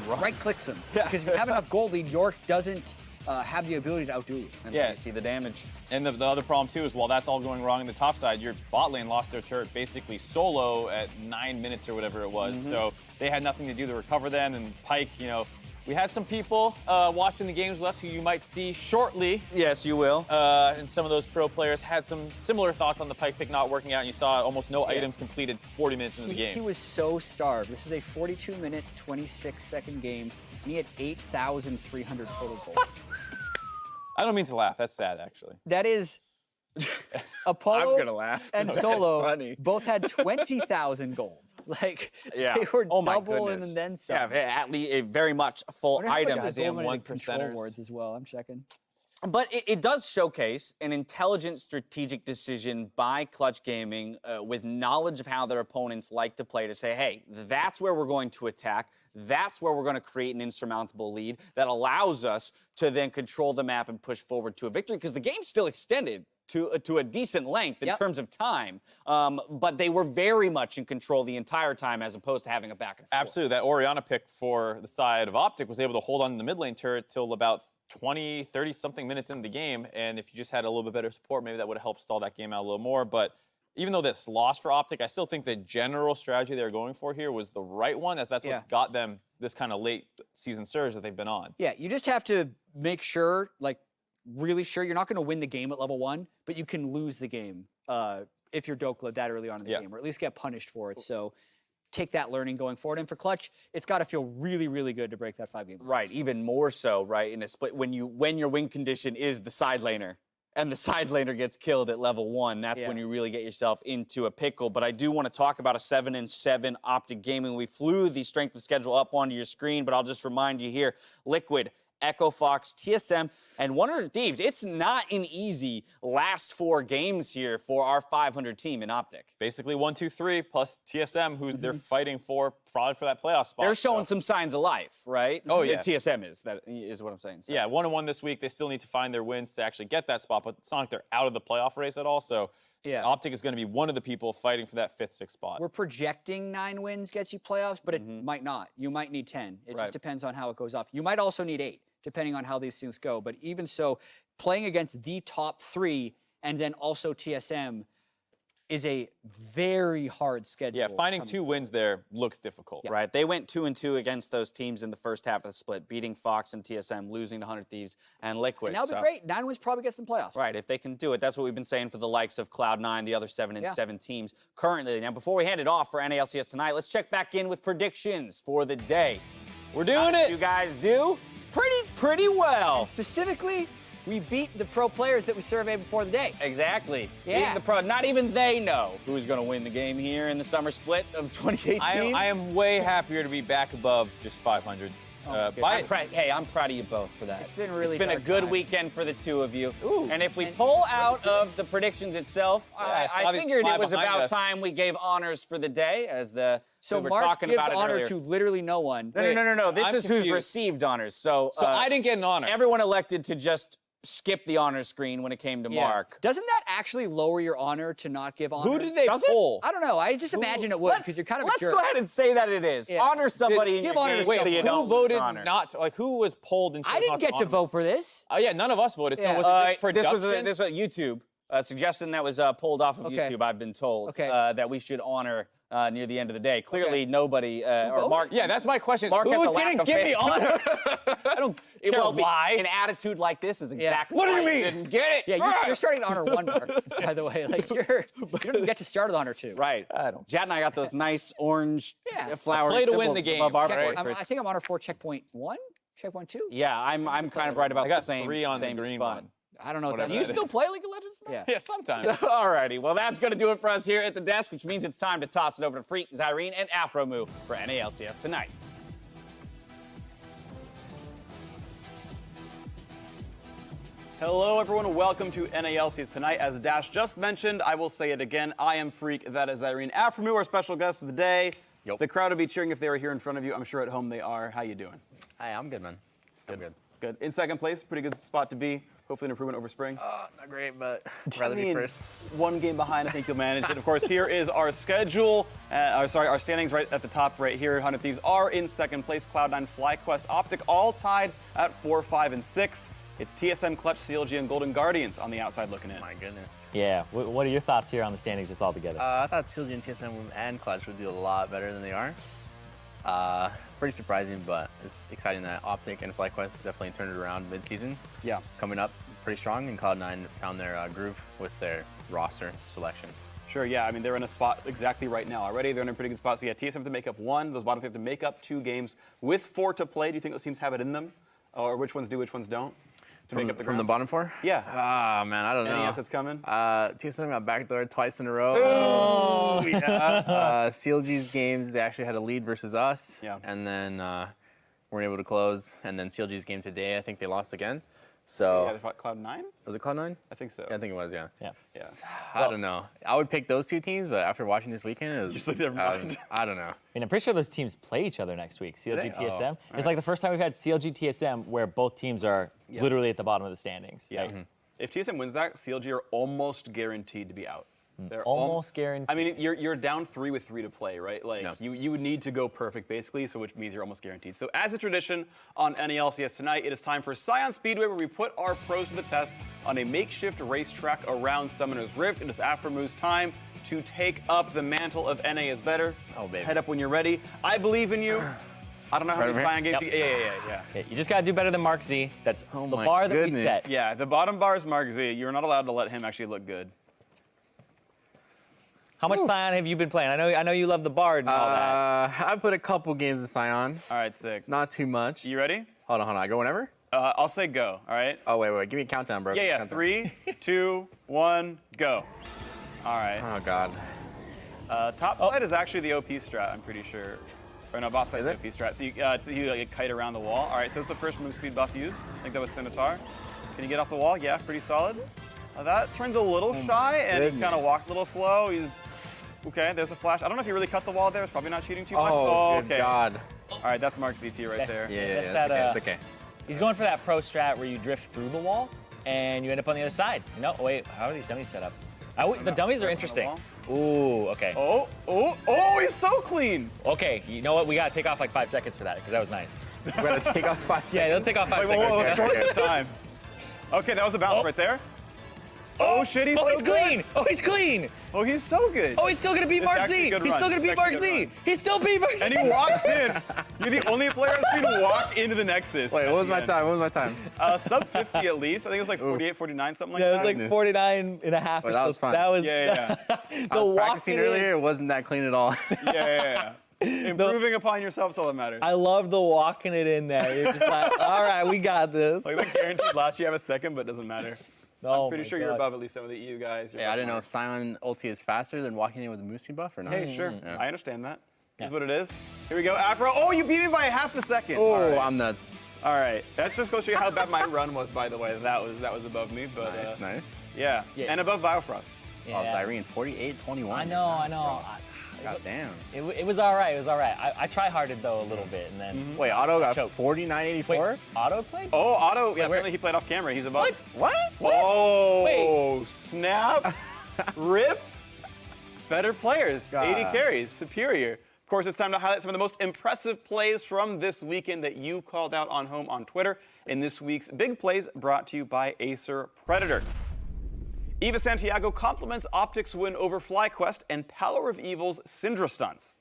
Speaker 6: right-clicks him.
Speaker 5: Yeah.
Speaker 6: Because if you have enough gold lead, Yorick doesn't have the ability to outdo you.
Speaker 5: And
Speaker 7: Yeah.
Speaker 5: you see the damage.
Speaker 7: And the other problem, too, is while that's all going wrong in the top side, your bot lane lost their turret basically solo at 9 minutes or whatever it was. So they had nothing to do to recover then, and Pyke, you know, we had some people watching the games with us who you might see shortly.
Speaker 5: Yes, you will.
Speaker 7: And some of those pro players had some similar thoughts on the Pyke pick not working out, and you saw almost no items completed 40 minutes into the game.
Speaker 6: He was so starved. This is a 42-minute, 26-second game, and he had 8,300 total gold.
Speaker 7: I don't mean to laugh. That's sad, actually.
Speaker 6: That is... Apollo
Speaker 5: I'm gonna laugh.
Speaker 6: and
Speaker 5: That's
Speaker 6: Solo
Speaker 5: funny.
Speaker 6: both had 20,000 gold. Like,
Speaker 5: Yeah.
Speaker 6: they were
Speaker 5: Oh my
Speaker 6: double
Speaker 5: goodness.
Speaker 6: and then some.
Speaker 5: Yeah, at least a very much full
Speaker 6: I wonder how much
Speaker 5: item.
Speaker 6: of the gold went
Speaker 7: one
Speaker 6: into control
Speaker 7: percenters.
Speaker 6: wards as well. I'm checking.
Speaker 5: But it does showcase an intelligent strategic decision by Clutch Gaming with knowledge of how their opponents like to play, to say, hey, that's where we're going to attack. That's where we're going to create an insurmountable lead that allows us to then control the map and push forward to a victory, because the game's still extended to a decent length in terms of time. But they were very much in control the entire time, as opposed to having a back and forth.
Speaker 7: Absolutely. That Orianna pick for the side of OpTic was able to hold on to the mid lane turret till about 20, 30-something minutes into the game. And if you just had a little bit better support, maybe that would have helped stall that game out a little more. But even though this loss for OpTic, I still think the general strategy they were going for here was the right one, as that's what's got them this kind of late season surge that they've been on.
Speaker 6: Yeah, you just have to make sure, like, really sure you're not going to win the game at level 1, but you can lose the game if you're Dhokla that early on in the game, or at least get punished for it. So take that learning going forward. And for Clutch, it's got to feel really, really good to break that 5-game.
Speaker 5: Right, even more so, right, in a split, when your win condition is the side laner, and the side laner gets killed at level 1, that's when you really get yourself into a pickle. But I do want to talk about a 7-7 OpTic Gaming. We flew the strength of schedule up onto your screen, but I'll just remind you here, Liquid, Echo Fox, TSM, and 100 Thieves. It's not an easy last 4 games here for our 500 team in OpTic.
Speaker 7: Basically 1, 2, 3 plus TSM, who they're fighting for, probably for that playoff spot.
Speaker 5: They're showing some signs of life, right?
Speaker 7: Oh, yeah.
Speaker 5: TSM is what I'm saying. So.
Speaker 7: Yeah, 1-1 this week. They still need to find their wins to actually get that spot, but it's not like they're out of the playoff race at all. So OpTic is going to be one of the people fighting for that 5th, 6th spot.
Speaker 6: We're projecting 9 wins gets you playoffs, but it might not. You might need 10. It just depends on how it goes off. You might also need 8, depending on how these things go. But even so, playing against the top 3 and then also TSM is a very hard schedule.
Speaker 7: Yeah, finding 2 wins there looks difficult.
Speaker 5: Right, they went 2-2 against those teams in the first half of the split, beating Fox and TSM, losing to 100 Thieves and Liquid.
Speaker 6: And that would be great. 9 wins probably gets them playoffs.
Speaker 5: Right, if they can do it. That's what we've been saying for the likes of Cloud9, the other 7-7 teams currently. Now, before we hand it off for NALCS tonight, let's check back in with predictions for the day.
Speaker 7: We're doing it.
Speaker 5: You guys do pretty well.
Speaker 6: And specifically, we beat the pro players that we surveyed before the day.
Speaker 5: Exactly.
Speaker 6: Yeah.
Speaker 5: Even the pro, not even they know who's going to win the game here in the summer split of 2018.
Speaker 7: I am way happier to be back above just 500.
Speaker 5: I'm proud of you both for that.
Speaker 6: It's been really
Speaker 5: It's been a
Speaker 6: dark
Speaker 5: good
Speaker 6: times.
Speaker 5: weekend for the 2 of you.
Speaker 7: Ooh.
Speaker 5: And if we pull out of the predictions itself,
Speaker 7: I
Speaker 5: I
Speaker 7: saw these
Speaker 5: figured
Speaker 7: fly
Speaker 5: it was
Speaker 7: behind
Speaker 5: about
Speaker 7: us.
Speaker 5: time we gave honors for the day, as
Speaker 6: So
Speaker 5: we were
Speaker 6: Mark
Speaker 5: talking
Speaker 6: gives
Speaker 5: about it
Speaker 6: honor
Speaker 5: earlier.
Speaker 6: to literally no one.
Speaker 5: No. This
Speaker 7: I'm
Speaker 5: is who's
Speaker 7: confused.
Speaker 5: received honors. So
Speaker 7: So I didn't get an honor.
Speaker 5: everyone elected to just skip the honor screen when it came to Mark.
Speaker 6: Doesn't that actually lower your honor to not give honor?
Speaker 7: Who did they
Speaker 5: Does it?
Speaker 7: pull?
Speaker 6: I don't know. I just imagine it would because you're kind of a
Speaker 5: Let's
Speaker 6: jerk.
Speaker 5: go ahead and say that it is.
Speaker 6: Yeah.
Speaker 5: Honor somebody in
Speaker 6: Give
Speaker 5: your
Speaker 6: honor
Speaker 5: game
Speaker 6: to
Speaker 5: so
Speaker 6: somebody.
Speaker 5: you
Speaker 7: Who
Speaker 5: don't
Speaker 7: voted
Speaker 5: lose honor.
Speaker 7: not to, like, who was polled and chose
Speaker 6: I didn't
Speaker 7: not
Speaker 6: get to
Speaker 7: honor?
Speaker 6: vote for this.
Speaker 7: Oh, yeah, none of us voted. So
Speaker 6: Yeah.
Speaker 7: was it just
Speaker 5: This
Speaker 7: production?
Speaker 5: was YouTube. A suggestion that was pulled off of
Speaker 6: Okay.
Speaker 5: YouTube, I've been told,
Speaker 6: Okay.
Speaker 5: that we should honor near the end of the day. Clearly, nobody, or Mark.
Speaker 7: Yeah, that's my question.
Speaker 5: Mark has a
Speaker 7: Who
Speaker 5: lack
Speaker 7: didn't
Speaker 5: of
Speaker 7: give me
Speaker 5: faith.
Speaker 7: honor? I don't care
Speaker 5: Well,
Speaker 7: why.
Speaker 5: an attitude like this is exactly
Speaker 7: What do you
Speaker 5: why
Speaker 7: mean?
Speaker 5: didn't get it.
Speaker 6: Yeah, you're starting at honor 1, Mark, by the way. Like, you don't even get to start at honor 2.
Speaker 5: Right.
Speaker 7: I don't-
Speaker 5: Jad and I got those nice orange
Speaker 6: Yeah.
Speaker 5: flowery
Speaker 7: Play to win
Speaker 5: symbols
Speaker 7: the game,
Speaker 5: above our
Speaker 7: right?
Speaker 5: portraits.
Speaker 6: I think I'm honor 4, checkpoint 1? Checkpoint 2?
Speaker 5: Yeah, I'm kind of right about
Speaker 7: I got
Speaker 5: the same
Speaker 7: 3 on the
Speaker 5: same
Speaker 7: green
Speaker 5: spot.
Speaker 7: one.
Speaker 6: I don't know what that
Speaker 5: Do you
Speaker 6: is.
Speaker 5: still play League of Legends, man?
Speaker 6: Yeah.
Speaker 7: Yeah, sometimes.
Speaker 5: Alrighty, well that's going to do it for us here at the desk, which means it's time to toss it over to Freak, Zyrene, and Afromoo for NALCS tonight.
Speaker 8: Hello, everyone, and welcome to NALCS tonight. As Dash just mentioned, I will say it again. I am Freak. That is Irene. Afromoo, our special guest of the day.
Speaker 9: Yep.
Speaker 8: The crowd will be cheering if they were here in front of you. I'm sure at home they are. How you doing?
Speaker 9: Hi, I'm good, man. I'm good.
Speaker 8: Good. In second place, pretty good spot to be. Hopefully an improvement over spring.
Speaker 9: Not great, but rather be first.
Speaker 8: One game behind. I think you'll manage it. Of course, here is our schedule. Our standings right at the top right here. 100 Thieves are in second place. Cloud9, FlyQuest, OpTic all tied at 4, 5, and 6. It's TSM, Clutch, CLG, and Golden Guardians on the outside looking in.
Speaker 9: My goodness.
Speaker 10: Yeah, what are your thoughts here on the standings just all together?
Speaker 9: I thought CLG and TSM and Clutch would do a lot better than they are. Pretty surprising, but it's exciting that OpTic and FlyQuest definitely turned it around mid-season.
Speaker 8: Yeah.
Speaker 9: Coming up pretty strong, and Cloud9 found their groove with their roster selection.
Speaker 8: Sure, yeah. I mean, they're in a spot exactly right now already. They're in a pretty good spot. So, yeah, TSM have to make up 1. Those bottom 3 have to make up 2 games with 4 to play. Do you think those teams have it in them? Or which ones do, which ones don't? To make up the
Speaker 9: From the
Speaker 8: ground?
Speaker 9: bottom 4?
Speaker 8: Yeah.
Speaker 9: Ah, man, I don't
Speaker 8: Any
Speaker 9: know.
Speaker 8: upsets coming?
Speaker 9: TSM got backdoored twice in a row.
Speaker 8: Oh, yeah.
Speaker 9: CLG's games, they actually had a lead versus us.
Speaker 8: Yeah.
Speaker 9: And then weren't able to close. And then CLG's game today, I think they lost again. So,
Speaker 8: Yeah, they fought Cloud9?
Speaker 9: was it Cloud9?
Speaker 8: I think so.
Speaker 9: Yeah, I think it was, yeah.
Speaker 10: Yeah.
Speaker 8: Yeah.
Speaker 9: I don't know. I would pick those 2 teams, but after watching this weekend, it was.
Speaker 8: Just like, never mind.
Speaker 9: I don't know.
Speaker 10: I mean, I'm pretty sure those teams play each other next week, CLG,
Speaker 9: they?
Speaker 10: TSM.
Speaker 9: Oh,
Speaker 10: It's like the first time we've had CLG, TSM where both teams are literally at the bottom of the standings.
Speaker 8: Yeah.
Speaker 10: Right?
Speaker 8: If TSM wins that, CLG are almost guaranteed to be out. They're
Speaker 10: Almost guaranteed.
Speaker 8: I mean, you're down 3 with 3 to play, right? Like,
Speaker 9: Yeah.
Speaker 8: you would need to go perfect, basically, so which means you're almost guaranteed. So as a tradition on NALCS tonight, it is time for Scion Speedway, where we put our pros to the test on a makeshift racetrack around Summoner's Rift. It is Afromoo's time to take up the mantle of NA is better.
Speaker 9: Oh, baby.
Speaker 8: Head up when you're ready. I believe in you. I don't know how
Speaker 9: Right
Speaker 8: many
Speaker 9: over
Speaker 8: Scion games
Speaker 10: Yep.
Speaker 8: Yeah.
Speaker 10: Okay, you just got to do better than Mark Z. That's
Speaker 9: Oh
Speaker 10: the
Speaker 9: my
Speaker 10: bar that we
Speaker 9: goodness.
Speaker 10: set.
Speaker 8: Yeah, the bottom bar is Mark Z. You're not allowed to let him actually look good.
Speaker 10: How much Scion have you been playing? I know you love the Bard and all that.
Speaker 9: I put a couple games in Scion.
Speaker 8: All right, sick.
Speaker 9: Not too much.
Speaker 8: You ready?
Speaker 9: Hold on. I go whenever?
Speaker 8: I'll say go, all right?
Speaker 9: Oh, wait. Give me a countdown, bro.
Speaker 8: Yeah.
Speaker 9: Countdown.
Speaker 8: 3, 2, 1, go. All right.
Speaker 9: Oh, God.
Speaker 8: Top side is actually the OP strat, I'm pretty sure. Or no, bot side is
Speaker 9: Is
Speaker 8: the
Speaker 9: it?
Speaker 8: OP strat. So you like kite around the wall. All right, so this is the first move speed buff used. I think that was Scimitar. Can you get off the wall? Yeah, pretty solid. That turns a little shy, and he kind of
Speaker 9: goodness.
Speaker 8: walks a little slow. He's okay. There's a flash. I don't know if he really cut the wall there. It's probably not cheating too much.
Speaker 9: Oh, good
Speaker 8: okay.
Speaker 9: God.
Speaker 8: All right, that's Mark ZT right
Speaker 10: Yes.
Speaker 8: there.
Speaker 9: Yeah,
Speaker 10: That's
Speaker 9: it's
Speaker 10: that,
Speaker 9: okay. It's okay.
Speaker 10: He's going for that pro strat where you drift through the wall and you end up on the other side. No, wait, how are these dummies set up? The dummies are interesting. Ooh, okay.
Speaker 8: Oh, he's so clean.
Speaker 10: Okay, you know what? We got to take off like 5 seconds for that because that was nice.
Speaker 9: We gotta take off 5 seconds.
Speaker 10: Yeah, they'll take off 5
Speaker 8: Wait, whoa,
Speaker 10: seconds.
Speaker 8: whoa,
Speaker 10: yeah.
Speaker 8: short the time. Okay, that was a bounce
Speaker 10: Oh.
Speaker 8: right there. Oh, shit, he's
Speaker 10: Oh,
Speaker 8: so
Speaker 10: he's
Speaker 8: good.
Speaker 10: clean! Oh, he's clean!
Speaker 8: Oh, he's so good.
Speaker 10: Oh, he's still gonna beat
Speaker 8: It's
Speaker 10: Mark
Speaker 8: actually a
Speaker 10: Z!
Speaker 8: good
Speaker 10: He's
Speaker 8: run.
Speaker 10: still gonna
Speaker 8: It's
Speaker 10: beat Mark
Speaker 8: actually a
Speaker 10: Z!
Speaker 8: good run.
Speaker 10: He's still beat Mark Z!
Speaker 8: And he walks in. You're the only player that's seen walk into the Nexus.
Speaker 9: Wait,
Speaker 8: at
Speaker 9: what was
Speaker 8: the
Speaker 9: my
Speaker 8: end.
Speaker 9: time? What was my time?
Speaker 8: Sub 50 at least. I think it was like 48, 49, something like
Speaker 10: Yeah, it
Speaker 8: that.
Speaker 10: was like 49 and a half.
Speaker 9: Wait,
Speaker 10: or
Speaker 9: that
Speaker 10: so.
Speaker 9: was fun.
Speaker 10: That was
Speaker 8: Yeah.
Speaker 10: the
Speaker 9: I was
Speaker 10: walking
Speaker 9: practicing
Speaker 10: in.
Speaker 9: earlier. It wasn't that clean at all.
Speaker 8: Yeah. Improving upon yourself is all that matters.
Speaker 10: I love the walking it in there. You're just like, all right, we got this.
Speaker 8: Like that guaranteed last you have a second, but it doesn't matter.
Speaker 10: Oh
Speaker 8: Pretty
Speaker 10: my
Speaker 8: sure you're
Speaker 10: God.
Speaker 8: above at least some of the EU guys. You're
Speaker 9: Yeah, I
Speaker 8: above
Speaker 9: didn't know
Speaker 8: Mark.
Speaker 9: if Scion ulti is faster than walking in with a moose speed buff or not.
Speaker 8: Hey, sure.
Speaker 9: Yeah.
Speaker 8: I understand that. That's what it is. Here we go, Afro. Oh, you beat me by half a second.
Speaker 9: Oh,
Speaker 8: All right.
Speaker 9: I'm nuts.
Speaker 8: All right. That's just going to show you how bad my run was, by the way. That was above me, but
Speaker 9: Nice.
Speaker 8: yeah.
Speaker 10: Yeah.
Speaker 8: And above Biofrost.
Speaker 9: Oh, Zyrene, 48-21.
Speaker 10: I know.
Speaker 9: God damn.
Speaker 10: It was all right. It was all right. I try-harded though a little bit, and then
Speaker 9: Wait, Otto got
Speaker 10: Choke.
Speaker 9: 4984?
Speaker 10: Wait, Otto played?
Speaker 8: Oh, Otto, yeah,
Speaker 10: where-
Speaker 8: apparently he played off camera. He's about.
Speaker 9: What?
Speaker 8: Oh,
Speaker 10: Wait.
Speaker 8: snap. Rip. Better players.
Speaker 9: Gosh.
Speaker 8: 80 carries. Superior. Of course, it's time to highlight some of the most impressive plays from this weekend that you called out on home on Twitter in this week's Big Plays brought to you by Acer Predator. Eva Santiago compliments OpTic's win over FlyQuest and PowerOfEvil's Syndra stunts.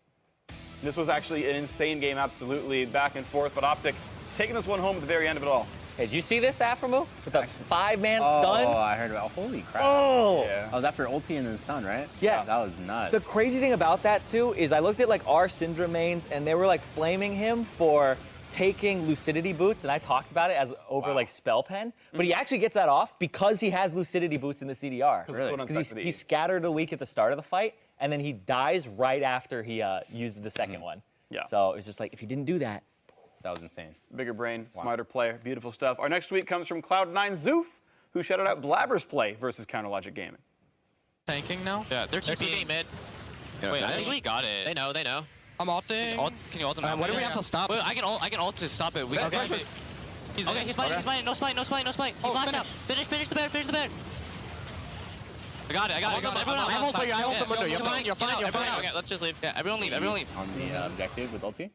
Speaker 8: This was actually an insane game, absolutely, back and forth, but OpTic taking this one home at the very end of it all.
Speaker 10: Hey, did you see this, Aframo? With the 5-man stun?
Speaker 9: Oh, I heard about. Holy crap.
Speaker 10: Oh!
Speaker 8: Yeah.
Speaker 9: I was after ulti and then stun, right?
Speaker 10: Yeah.
Speaker 9: That was nuts.
Speaker 10: The crazy thing about that, too, is I looked at, like, our Syndra mains, and they were, like, flaming him for taking Lucidity Boots, and I talked about it as over, like, Spell Pen. But he actually gets that off because he has Lucidity Boots in the CDR.
Speaker 9: Really?
Speaker 10: Because he scattered a week at the start of the fight, and then he dies right after he used the second one.
Speaker 8: Yeah.
Speaker 10: So it's just like, if he didn't do that,
Speaker 9: That was insane.
Speaker 8: Bigger brain, smarter player, beautiful stuff. Our next tweet comes from Cloud9 Zoof, who shouted out Blabber's play versus Counterlogic Gaming.
Speaker 11: Tanking now?
Speaker 12: Yeah, they're TPing mid. Wait, I think we got it. They know.
Speaker 11: I'm ulting.
Speaker 12: Can you ult him?
Speaker 11: What do we have to stop?
Speaker 12: Wait, I can ult to stop it. We can
Speaker 11: Okay.
Speaker 12: He's fighting. No spine. He flashed out. Finish the bear. I got it. Everyone else.
Speaker 11: I'm ulting. I ult the window. You're fine.
Speaker 12: Okay, let's just leave. Yeah, everyone leave.
Speaker 9: On the objective with ulti.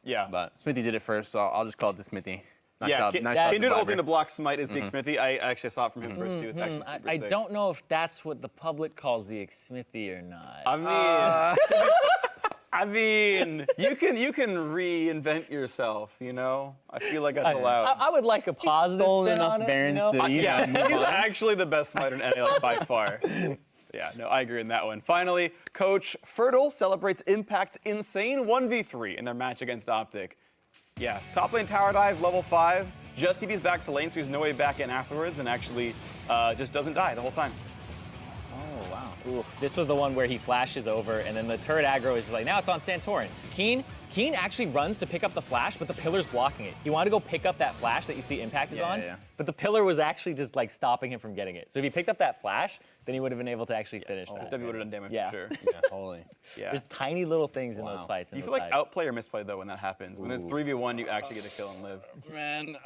Speaker 8: Yeah.
Speaker 9: But Smithy did it first, so I'll just call it the Smithy. Nice
Speaker 8: Yeah,
Speaker 9: job. Nice job,
Speaker 8: Kindred
Speaker 9: Blabber.
Speaker 8: ulting to block Smite is the Xmithy. I actually saw it from him first, too. It's actually super
Speaker 10: I
Speaker 8: sick.
Speaker 10: don't know if that's what the public calls the Xmithy or not.
Speaker 8: I mean, you can reinvent yourself, you know? I feel like that's allowed.
Speaker 10: I would like a positive
Speaker 9: Stole
Speaker 10: spin
Speaker 9: enough
Speaker 10: on it.
Speaker 9: Barons to, you
Speaker 8: Yeah,
Speaker 9: know, move
Speaker 8: he's
Speaker 9: on.
Speaker 8: actually the best Smiter in NA by far. Yeah, no, I agree in that one. Finally, Coach Fertile celebrates Impact's insane 1v3 in their match against OpTic. Yeah, top lane tower dive, level 5. Just TP's back to lane, so he's no way back in afterwards, and actually just doesn't die the whole time.
Speaker 10: Oh, wow. Ooh, this was the one where he flashes over, and then the turret aggro is just like, now it's on Santorin. Keen actually runs to pick up the flash, but the pillar's blocking it. He wanted to go pick up that flash that you see Impact is on, but the pillar was actually just like stopping him from getting it. So if he picked up that flash, then he would have been able to actually finish that.
Speaker 8: This would have done damage
Speaker 10: Yeah.
Speaker 8: for sure.
Speaker 9: Holy.
Speaker 8: Yeah.
Speaker 10: There's tiny little things in those fights.
Speaker 8: Do you feel like outplay or misplay, though, when that happens? When there's 3v1, you actually get a kill and live.
Speaker 9: Man,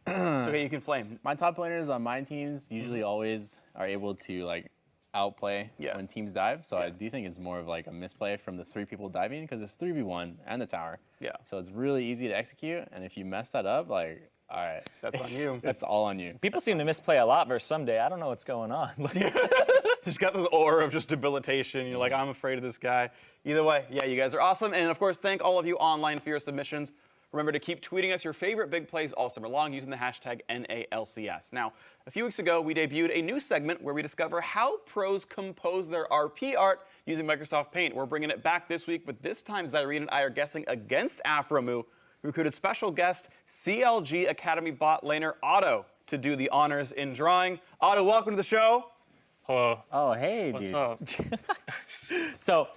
Speaker 8: It's okay, you can flame.
Speaker 9: my top laners on my teams usually always are able to like outplay when teams dive. So I do think it's more of like a misplay from the 3 people diving because it's 3v1 and the tower.
Speaker 8: Yeah.
Speaker 9: So it's really easy to execute. And if you mess that up, like, all right.
Speaker 8: That's on you.
Speaker 9: That's all on you.
Speaker 10: People seem to misplay a lot versus Someday. I don't know what's going on.
Speaker 8: Just got this aura of just debilitation. You're like, I'm afraid of this guy. Either way, yeah, you guys are awesome. And of course, thank all of you online for your submissions. Remember to keep tweeting us your favorite big plays all summer long using the hashtag NALCS. Now, a few weeks ago, we debuted a new segment where we discover how pros compose their RP art using Microsoft Paint. We're bringing it back this week, but this time Zyrene and I are guessing against Aframu, who recruited special guest CLG Academy bot laner Otto to do the honors in drawing. Otto, welcome to the show.
Speaker 11: Hello.
Speaker 9: Oh, hey,
Speaker 11: What's
Speaker 9: dude.
Speaker 11: up?
Speaker 10: So,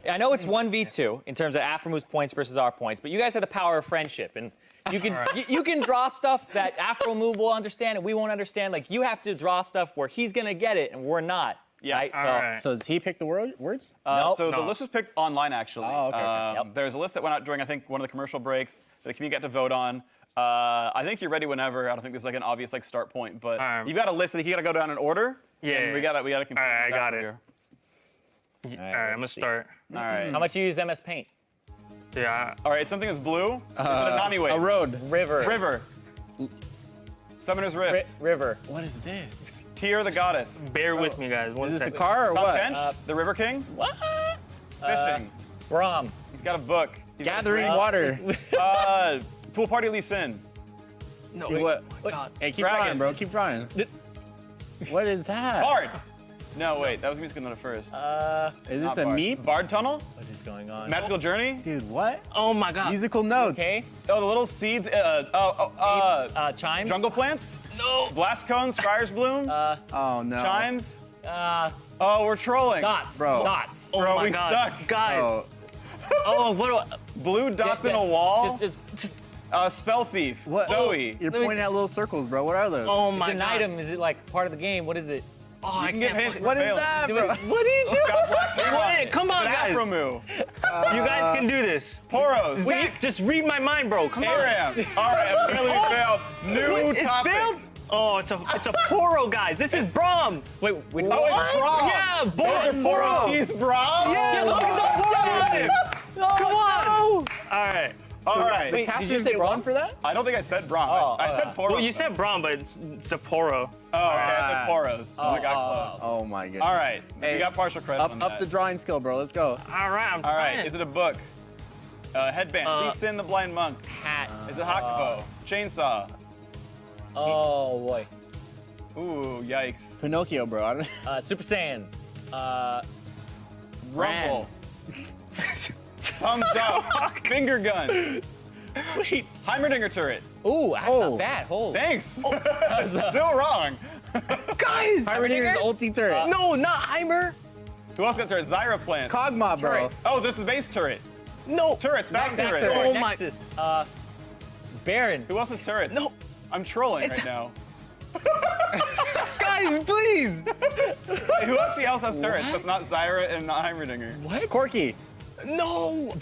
Speaker 10: I know it's 1v2 in terms of Aframu's points versus our points, but you guys have the power of friendship, and you can you can draw stuff that Aframu will understand and we won't understand. Like you have to draw stuff where he's gonna get it and we're not.
Speaker 8: Yeah.
Speaker 10: Right?
Speaker 11: All right.
Speaker 9: So does he pick the words?
Speaker 10: Nope.
Speaker 8: So the
Speaker 11: No.
Speaker 8: list was picked online, actually.
Speaker 9: Oh, okay.
Speaker 10: Yep.
Speaker 8: There's a list that went out during, I think, one of the commercial breaks that the community got to vote on. I think you're ready whenever. I don't think there's like an obvious like start point, but you've got a list that you got to go down in order.
Speaker 11: Yeah.
Speaker 8: And we gotta compete.
Speaker 11: All right, I got it.
Speaker 8: Here.
Speaker 11: All right, I'm gonna start.
Speaker 8: All right.
Speaker 10: How much you use MS Paint?
Speaker 11: Yeah.
Speaker 8: All right. Something is blue. Is it a Nani wave?
Speaker 9: A road.
Speaker 10: River.
Speaker 8: River. Summoner's Rift.
Speaker 10: River.
Speaker 9: What is this?
Speaker 8: Tyr the Goddess.
Speaker 11: Bear with me, guys.
Speaker 9: Is this the
Speaker 11: second.
Speaker 9: car or
Speaker 8: Top
Speaker 9: what?
Speaker 8: bench. The River King.
Speaker 9: What?
Speaker 8: Fishing.
Speaker 10: Braum.
Speaker 8: He's got a book. He's got
Speaker 9: Gathering water.
Speaker 8: Pool Party Lee Sin.
Speaker 11: No,
Speaker 9: What?
Speaker 11: God.
Speaker 9: Hey, keep
Speaker 8: Dragons.
Speaker 9: drawing, bro. Keep drawing. What is that?
Speaker 8: Bard. No, wait. That was musical note first.
Speaker 9: Is this
Speaker 8: Not
Speaker 9: a
Speaker 8: Bard.
Speaker 9: meep?
Speaker 8: Bard Tunnel.
Speaker 10: What is going on?
Speaker 8: Magical Journey.
Speaker 9: Dude, what?
Speaker 11: Oh my God.
Speaker 9: Musical notes.
Speaker 10: Okay.
Speaker 8: Oh, the little seeds.
Speaker 10: Chimes.
Speaker 8: Jungle plants.
Speaker 11: No.
Speaker 8: Blast cones. Scryer's bloom.
Speaker 9: Oh, no.
Speaker 8: Chimes.
Speaker 10: Uh,
Speaker 8: Oh, we're trolling.
Speaker 10: dots.
Speaker 9: Bro.
Speaker 10: Dots.
Speaker 11: Oh
Speaker 8: Bro,
Speaker 11: my
Speaker 8: we
Speaker 11: God.
Speaker 8: suck.
Speaker 11: Guys.
Speaker 9: Oh,
Speaker 11: Oh, what?
Speaker 8: Blue dots in a wall.
Speaker 10: Just,
Speaker 8: Spell thief.
Speaker 9: what?
Speaker 8: Zoe.
Speaker 9: You're pointing at little circles, bro. What are those?
Speaker 11: Oh
Speaker 10: is
Speaker 11: my
Speaker 10: it an
Speaker 11: God.
Speaker 10: item? Is it like part of the game? What is it?
Speaker 11: Oh,
Speaker 7: You can get hints.
Speaker 9: What is that, bro?
Speaker 11: What are you doing? Come on, guys.
Speaker 7: Afromu.
Speaker 11: You guys can do this.
Speaker 7: Poros.
Speaker 11: Zach, just read my mind, bro. Come on.
Speaker 7: Aram. All right, apparently we failed. New
Speaker 11: It's
Speaker 7: topic.
Speaker 11: failed? Oh, it's a Poro, guys. This is Braum.
Speaker 10: Wait, wait.
Speaker 7: Oh, it's Braum.
Speaker 11: Yeah,
Speaker 7: Those are
Speaker 11: Poro.
Speaker 7: He's Braum?
Speaker 11: Yeah, look at the Poro. Come on. All right.
Speaker 7: All right.
Speaker 10: Wait, did you say Braum
Speaker 9: for that?
Speaker 7: I don't think I said Braum. I said Poros.
Speaker 11: Well, you said Braum, but it's a Poro.
Speaker 7: Oh, okay, I said Poros. I got close.
Speaker 9: Oh my goodness.
Speaker 7: All right.
Speaker 9: Hey,
Speaker 7: we got partial credit on that.
Speaker 9: Up the drawing skill, bro. Let's go.
Speaker 11: All right, I'm
Speaker 7: All right.
Speaker 11: trying.
Speaker 7: Is it a book? Headband. Lee Sin the Blind Monk.
Speaker 10: Hat.
Speaker 7: Is it Hakuho? Chainsaw.
Speaker 10: Oh boy.
Speaker 7: Ooh, yikes.
Speaker 9: Pinocchio, bro. I don't...
Speaker 10: Super Saiyan.
Speaker 7: Rumble. Thumbs up. Finger gun.
Speaker 11: Wait.
Speaker 7: Heimerdinger turret.
Speaker 10: Ooh, that's not bad. Hold.
Speaker 7: Thanks. Still wrong.
Speaker 11: Guys.
Speaker 9: Heimerdinger ulti turret.
Speaker 11: No, not Heimer.
Speaker 7: Who else got turret? Zyra plant.
Speaker 9: Kog'Maw, bro.
Speaker 7: Turret. Oh, this is base turret.
Speaker 11: No.
Speaker 7: Turrets, back turret.
Speaker 9: turret.
Speaker 11: Oh my.
Speaker 10: Nexus. Baron.
Speaker 7: Who else is turret?
Speaker 11: No.
Speaker 7: I'm trolling right now.
Speaker 11: Guys, please.
Speaker 7: Hey, who actually else has turrets? That's not Zyra and not Heimerdinger.
Speaker 9: What? Corky.
Speaker 11: No.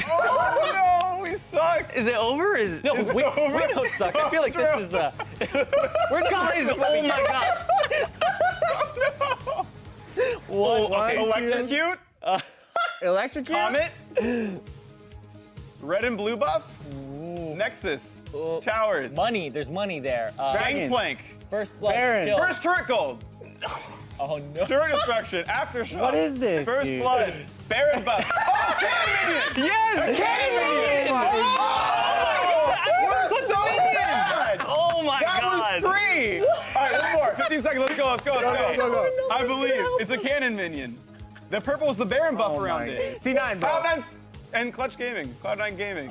Speaker 7: Oh no, we suck.
Speaker 11: Is it over? Is it?
Speaker 10: No, we don't suck. I feel like this is
Speaker 11: We're guys. Oh my god.
Speaker 10: what?
Speaker 9: One,
Speaker 7: Electrocute.
Speaker 9: Electrocute?
Speaker 7: Comet. Red and blue buff. Nexus. Towers.
Speaker 10: Money. There's money there.
Speaker 9: Dragon.
Speaker 7: Gangplank.
Speaker 10: First blood.
Speaker 9: Baron.
Speaker 10: Kill.
Speaker 7: First turret gold.
Speaker 10: Oh no.
Speaker 7: Turret destruction. Aftershock.
Speaker 9: What is this,
Speaker 7: First
Speaker 9: dude?
Speaker 7: blood. Baron buff. Oh, cannon minion.
Speaker 11: Yes.
Speaker 7: Cannon minion. We're so bad.
Speaker 11: Oh my
Speaker 7: That
Speaker 11: god.
Speaker 7: was free. All right, one more. 15 seconds. Let's go. Let's go. Let's go.
Speaker 9: go.
Speaker 7: I believe it's a cannon minion. The purple was the Baron buff
Speaker 9: Oh
Speaker 7: around
Speaker 9: my
Speaker 7: it.
Speaker 9: C9, bro.
Speaker 7: Cloud9 and Clutch Gaming. Cloud9 Gaming.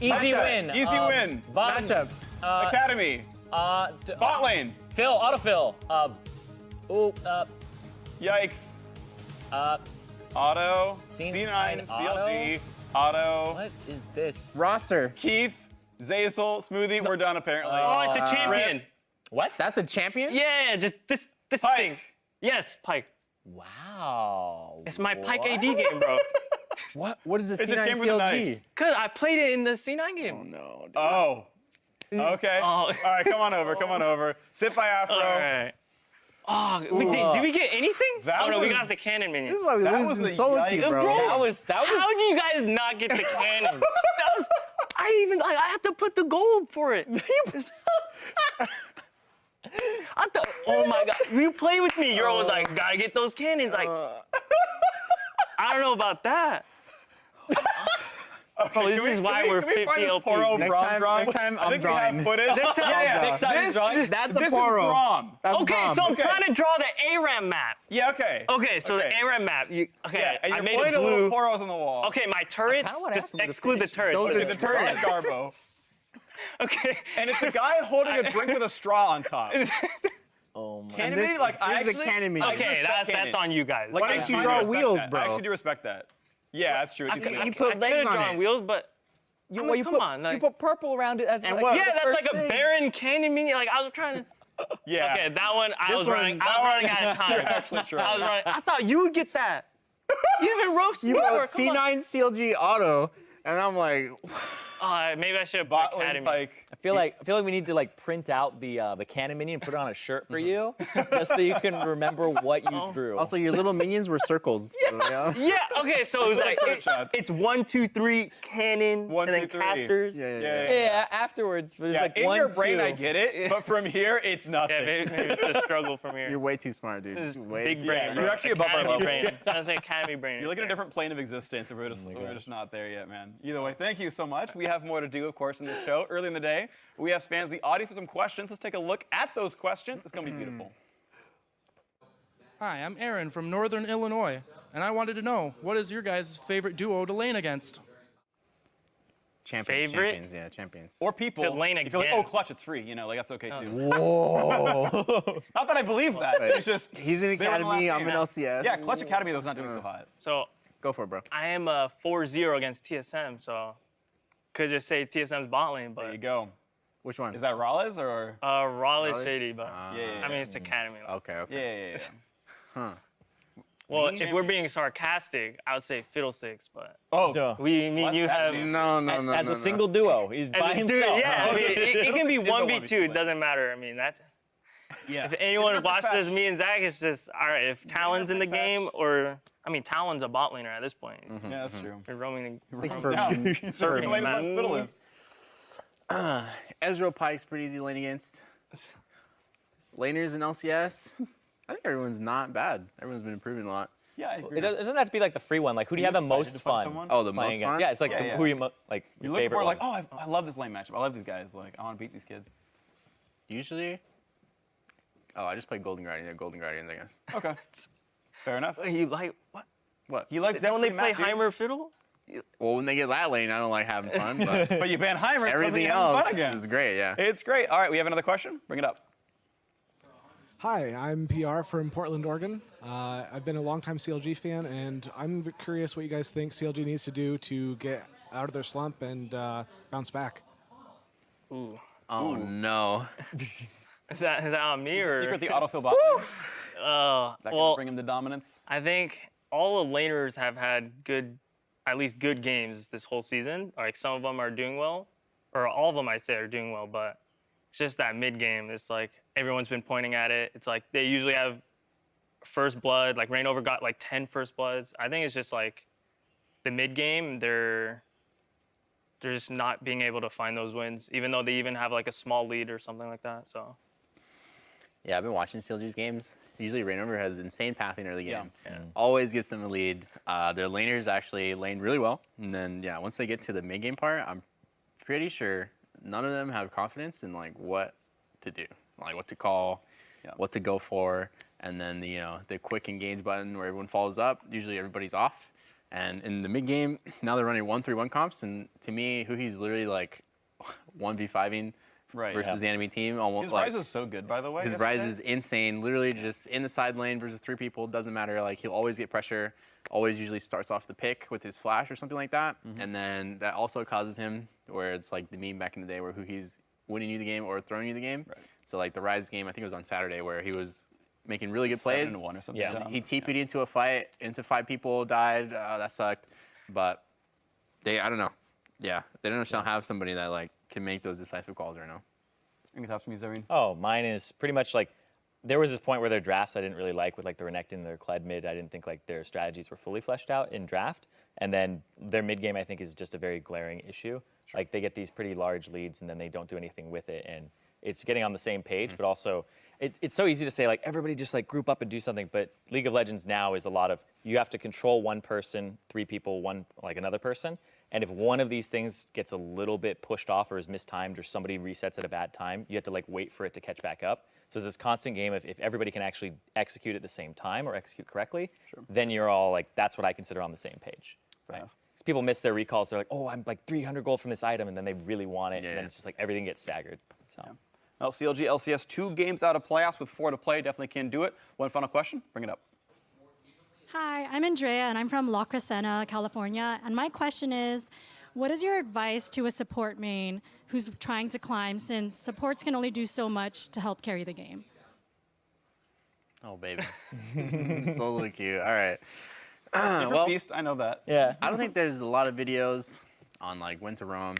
Speaker 10: Easy
Speaker 7: Matchup.
Speaker 10: win.
Speaker 7: Easy win.
Speaker 10: Bottom.
Speaker 9: Matchup.
Speaker 7: Academy. Bot lane.
Speaker 10: Phil. Autofill.
Speaker 7: Yikes. Auto. C9. CLG. Auto.
Speaker 10: What is this?
Speaker 9: Roster.
Speaker 7: Keith. Zazel. Smoothie. We're done apparently.
Speaker 11: Oh, it's a champion.
Speaker 10: What?
Speaker 9: That's a champion?
Speaker 11: Yeah, just this
Speaker 7: Pyke.
Speaker 11: thing. Yes, Pyke.
Speaker 10: Wow.
Speaker 11: It's my Pyke AD game, bro.
Speaker 9: What is this
Speaker 7: It's a
Speaker 9: C9
Speaker 7: chamber with a knife.
Speaker 9: CLG?
Speaker 11: Cause I played it in the C9 game.
Speaker 9: Oh no. Dude.
Speaker 7: Oh. Okay.
Speaker 11: Oh.
Speaker 7: All right, come on over. Come on over. Sit by Afro.
Speaker 11: All right. Oh, did we get anything?
Speaker 7: That
Speaker 11: Oh no, we
Speaker 7: was-
Speaker 11: got the cannon minion.
Speaker 9: This is why we
Speaker 7: That
Speaker 9: lose
Speaker 7: was
Speaker 9: in
Speaker 7: a
Speaker 9: solo
Speaker 7: yikes.
Speaker 9: queue, bro.
Speaker 10: That was.
Speaker 11: How do you guys not get the cannon? That was. I had to put the gold for it. Oh my god, you play with me. You're always like, gotta get those cannons. Like, I don't know about that. Bro, this is why we're 50 LP.
Speaker 9: Next time
Speaker 7: I
Speaker 9: I'm
Speaker 7: think we
Speaker 9: drawing.
Speaker 7: have footage.
Speaker 11: Next time-
Speaker 10: Next time he's drawing.
Speaker 9: That's a
Speaker 7: This is
Speaker 9: Poro.
Speaker 7: Braum.
Speaker 9: That's
Speaker 11: Okay,
Speaker 9: Braum.
Speaker 11: so I'm
Speaker 7: Okay.
Speaker 11: trying to draw the ARAM map.
Speaker 7: Yeah, okay.
Speaker 11: Okay, so
Speaker 7: Okay.
Speaker 11: the ARAM map. Okay,
Speaker 7: Yeah, and
Speaker 11: I
Speaker 7: you're
Speaker 11: made
Speaker 7: pointing
Speaker 11: it
Speaker 7: a little
Speaker 11: blue.
Speaker 7: poros on the wall.
Speaker 11: Okay, my turrets,
Speaker 10: wanna
Speaker 11: just
Speaker 10: ask him to
Speaker 11: exclude the
Speaker 10: finish.
Speaker 11: turrets.
Speaker 9: Those
Speaker 7: Okay,
Speaker 9: are
Speaker 7: the turret is Garbo.
Speaker 11: Okay.
Speaker 7: And it's a guy holding a drink with a straw on top.
Speaker 10: Oh my.
Speaker 7: Cannon
Speaker 9: this-
Speaker 7: minion? Like, I
Speaker 9: this is a
Speaker 7: actually,
Speaker 9: cannon minion.
Speaker 7: I
Speaker 11: Okay,
Speaker 7: respect
Speaker 11: that's
Speaker 7: cannon.
Speaker 11: on you guys.
Speaker 7: Like,
Speaker 9: Why
Speaker 7: I
Speaker 9: don't you
Speaker 7: do
Speaker 9: draw
Speaker 7: respect
Speaker 9: wheels,
Speaker 7: that.
Speaker 9: bro?
Speaker 7: I actually do respect that. Yeah, that's true.
Speaker 11: I
Speaker 7: It's
Speaker 11: could
Speaker 7: really-
Speaker 9: you put legs
Speaker 11: have
Speaker 9: on
Speaker 11: drawn
Speaker 9: it.
Speaker 11: wheels, but
Speaker 10: You,
Speaker 11: I
Speaker 10: well,
Speaker 11: mean,
Speaker 10: you
Speaker 11: come
Speaker 10: put
Speaker 11: on, like-
Speaker 10: you put purple around it as
Speaker 9: And
Speaker 10: like,
Speaker 9: what?
Speaker 11: yeah, that's like
Speaker 10: first
Speaker 11: a
Speaker 10: thing.
Speaker 11: Baron cannon minion. Like I was trying to.
Speaker 7: Yeah.
Speaker 11: Okay, that one I
Speaker 9: This
Speaker 11: was
Speaker 9: one-
Speaker 11: running. I was running out of time.
Speaker 7: You're actually true.
Speaker 11: I was running. I thought you would get that. You even roast
Speaker 9: You
Speaker 11: me.
Speaker 9: wrote
Speaker 11: Come on.
Speaker 9: C9 CLG auto, and I'm like,
Speaker 11: Maybe I should have put
Speaker 7: Bot lane
Speaker 11: Academy.
Speaker 7: Pyke.
Speaker 10: I feel like we need to like print out the cannon minion and put it on a shirt for you, just so you can remember what you drew.
Speaker 9: also your little minions were circles. Yeah.
Speaker 11: Yeah. Okay. So it was like
Speaker 7: Turret shots.
Speaker 11: it's 1, 2, 3 cannon,
Speaker 7: 1,
Speaker 11: and then
Speaker 7: 2, 3.
Speaker 11: casters.
Speaker 9: Yeah.
Speaker 10: yeah, afterwards, there's
Speaker 7: Yeah,
Speaker 10: like
Speaker 7: in
Speaker 10: one,
Speaker 7: your brain,
Speaker 10: two.
Speaker 7: I get it, but from here, it's nothing.
Speaker 11: Yeah, maybe it's a struggle from here.
Speaker 9: You're way too smart, dude.
Speaker 11: This is
Speaker 9: Way
Speaker 11: big
Speaker 9: too
Speaker 11: brain.
Speaker 7: Yeah,
Speaker 11: bro.
Speaker 7: you're actually above our
Speaker 11: Academy
Speaker 7: level.
Speaker 11: brain. That's like Academy brain.
Speaker 7: You're like in a different plane of existence, and we're just not there yet, man. Either way, thank you so much. We have more to do, of course, in this show. Early in the day, we asked fans the audience for some questions. Let's take a look at those questions. It's going to be beautiful.
Speaker 13: Hi, I'm Aaron from Northern Illinois, and I wanted to know, what is your guys' favorite duo to lane against?
Speaker 9: Champions,
Speaker 11: Favorite?
Speaker 9: champions, yeah, champions.
Speaker 7: Or people.
Speaker 11: To lane
Speaker 7: if you're like, oh,
Speaker 11: against.
Speaker 7: clutch, it's free. You know, like that's okay too.
Speaker 9: Whoa.
Speaker 7: Not that I believe that. It's just
Speaker 9: He's in
Speaker 7: they won the
Speaker 9: Academy,
Speaker 7: last
Speaker 9: I'm
Speaker 7: game.
Speaker 9: in LCS.
Speaker 7: Yeah, Clutch Academy though is not doing so hot.
Speaker 11: So
Speaker 9: Go for it, bro.
Speaker 11: I am a 4-0 against TSM, so could just say TSM's bot lane,
Speaker 7: There you
Speaker 11: but
Speaker 7: go.
Speaker 9: Which one?
Speaker 8: Is that Raleigh or?
Speaker 11: Raleigh
Speaker 9: Raleigh?
Speaker 11: Shady, but
Speaker 8: Yeah.
Speaker 11: I mean it's Academy.
Speaker 9: Okay.
Speaker 8: Yeah.
Speaker 9: Huh.
Speaker 11: Well, if we're being sarcastic, I would say Fiddlesticks, but
Speaker 8: Oh,
Speaker 11: me and you have
Speaker 9: No.
Speaker 10: As a single duo, he's by himself.
Speaker 11: Yeah, I mean, it can be
Speaker 8: It's a
Speaker 11: 1v2. It doesn't matter. I mean, that's.
Speaker 6: Yeah.
Speaker 11: If anyone watches me and Zach, it's just all right. If Talon's in the game, or I mean, Talon's a bot laner at this point.
Speaker 8: Yeah, that's true.
Speaker 11: You're roaming the
Speaker 8: Surfing lane as much as Fiddle is.
Speaker 9: Ezreal Pyke's pretty easy to lane against. Laners in LCS, I think everyone's not bad. Everyone's been improving a lot.
Speaker 8: Yeah, I agree.
Speaker 10: It doesn't have to be like the free one. Like, who do you have the most fun?
Speaker 9: Oh, the
Speaker 10: playing
Speaker 9: most
Speaker 10: against?
Speaker 9: fun?
Speaker 10: Yeah, it's like
Speaker 8: Yeah.
Speaker 10: who are you like
Speaker 8: You
Speaker 10: your
Speaker 8: look
Speaker 10: favorite
Speaker 8: for
Speaker 10: one?
Speaker 8: like, I love this lane matchup. I love these guys. Like, I want to beat these kids.
Speaker 9: Usually, I just play Golden Guardian. Yeah, Golden Guardians, I guess.
Speaker 8: Okay. Fair enough.
Speaker 11: You like what?
Speaker 9: What?
Speaker 8: He likes
Speaker 11: Then when they
Speaker 8: definitely
Speaker 11: play
Speaker 8: Matt, dude.
Speaker 11: Heimer Fiddle?
Speaker 9: Well, when they get that lane, I don't like having fun, but
Speaker 8: But you ban Heimer,
Speaker 9: everything
Speaker 8: so
Speaker 9: else
Speaker 8: fun again.
Speaker 9: is great, yeah.
Speaker 8: It's great. All right, we have another question. Bring it up.
Speaker 14: Hi, I'm PR from Portland, Oregon. I've been a longtime CLG fan, and I'm curious what you guys think CLG needs to do to get out of their slump and bounce back.
Speaker 11: Ooh.
Speaker 9: Oh, no.
Speaker 11: Is that on me or?
Speaker 8: Secret the autofill bot. That can
Speaker 11: well,
Speaker 8: bring him to dominance.
Speaker 11: I think all the laners have had at least good games this whole season. Like some of them are doing well, or all of them I'd say are doing well, but it's just that mid game. It's like everyone's been pointing at it. It's like they usually have first blood. Like Reignover got like 10 first bloods. I think it's just like the mid game. They're just not being able to find those wins, even though they even have like a small lead or something like that. So.
Speaker 9: Yeah, I've been watching CLG's games. Usually Reignover has insane pathing early game.
Speaker 11: Yeah.
Speaker 9: Always gets them the lead. Their laners actually lane really well. And then, yeah, once they get to the mid-game part, I'm pretty sure none of them have confidence in, like, what to do. Like, what to call, what to go for. And then, the quick engage button where everyone follows up. Usually everybody's off. And in the mid-game, now they're running 1-3-1 comps. And to me, who he's literally, like, 1v5ing versus the enemy team. Almost
Speaker 8: His
Speaker 9: like,
Speaker 8: Rise is so good, by the way.
Speaker 9: His
Speaker 8: yesterday.
Speaker 9: Rise is insane. Literally just in the side lane versus 3 people. Doesn't matter. Like, he'll always get pressure. Always usually starts off the pick with his flash or something like that. And then that also causes him, where it's like the meme back in the day where who he's winning you the game or throwing you the game. Right. So like the Rise game, I think it was on Saturday, where he was making really good plays.
Speaker 8: 7-1 or something.
Speaker 9: Yeah. He TP'd into a fight, into 5 people, died. That sucked. But I don't know. Yeah, they don't have somebody that like can make those decisive calls right now.
Speaker 8: Any thoughts from you, Zareen?
Speaker 10: Oh, mine is pretty much like, there was this point where their drafts I didn't really like with like the Renekton and their Kled mid. I didn't think like their strategies were fully fleshed out in draft. And then their mid game I think is just a very glaring issue. Sure. Like they get these pretty large leads and then they don't do anything with it. And it's getting on the same page, but also it's so easy to say like everybody just like group up and do something. But League of Legends now is a lot of, you have to control one person, 3 people, one like another person. And if one of these things gets a little bit pushed off or is mistimed or somebody resets at a bad time, you have to like wait for it to catch back up. So it's this constant game of if everybody can actually execute at the same time or execute correctly, then you're all like, that's what I consider on the same page. Right? Because people miss their recalls. They're like, oh, I'm like 300 gold from this item, and then they really want it, and then it's just like everything gets staggered. So.
Speaker 8: Well, CLG, LCS, 2 games out of playoffs with 4 to play. Definitely can do it. One final question. Bring it up.
Speaker 15: Hi, I'm Andrea, and I'm from La Crescenta, California. And my question is, what is your advice to a support main who's trying to climb, since supports can only do so much to help carry the game?
Speaker 9: Oh, baby. So cute. All right.
Speaker 8: Well, beast, I know that.
Speaker 9: Yeah. I don't think there's a lot of videos on like when to roam,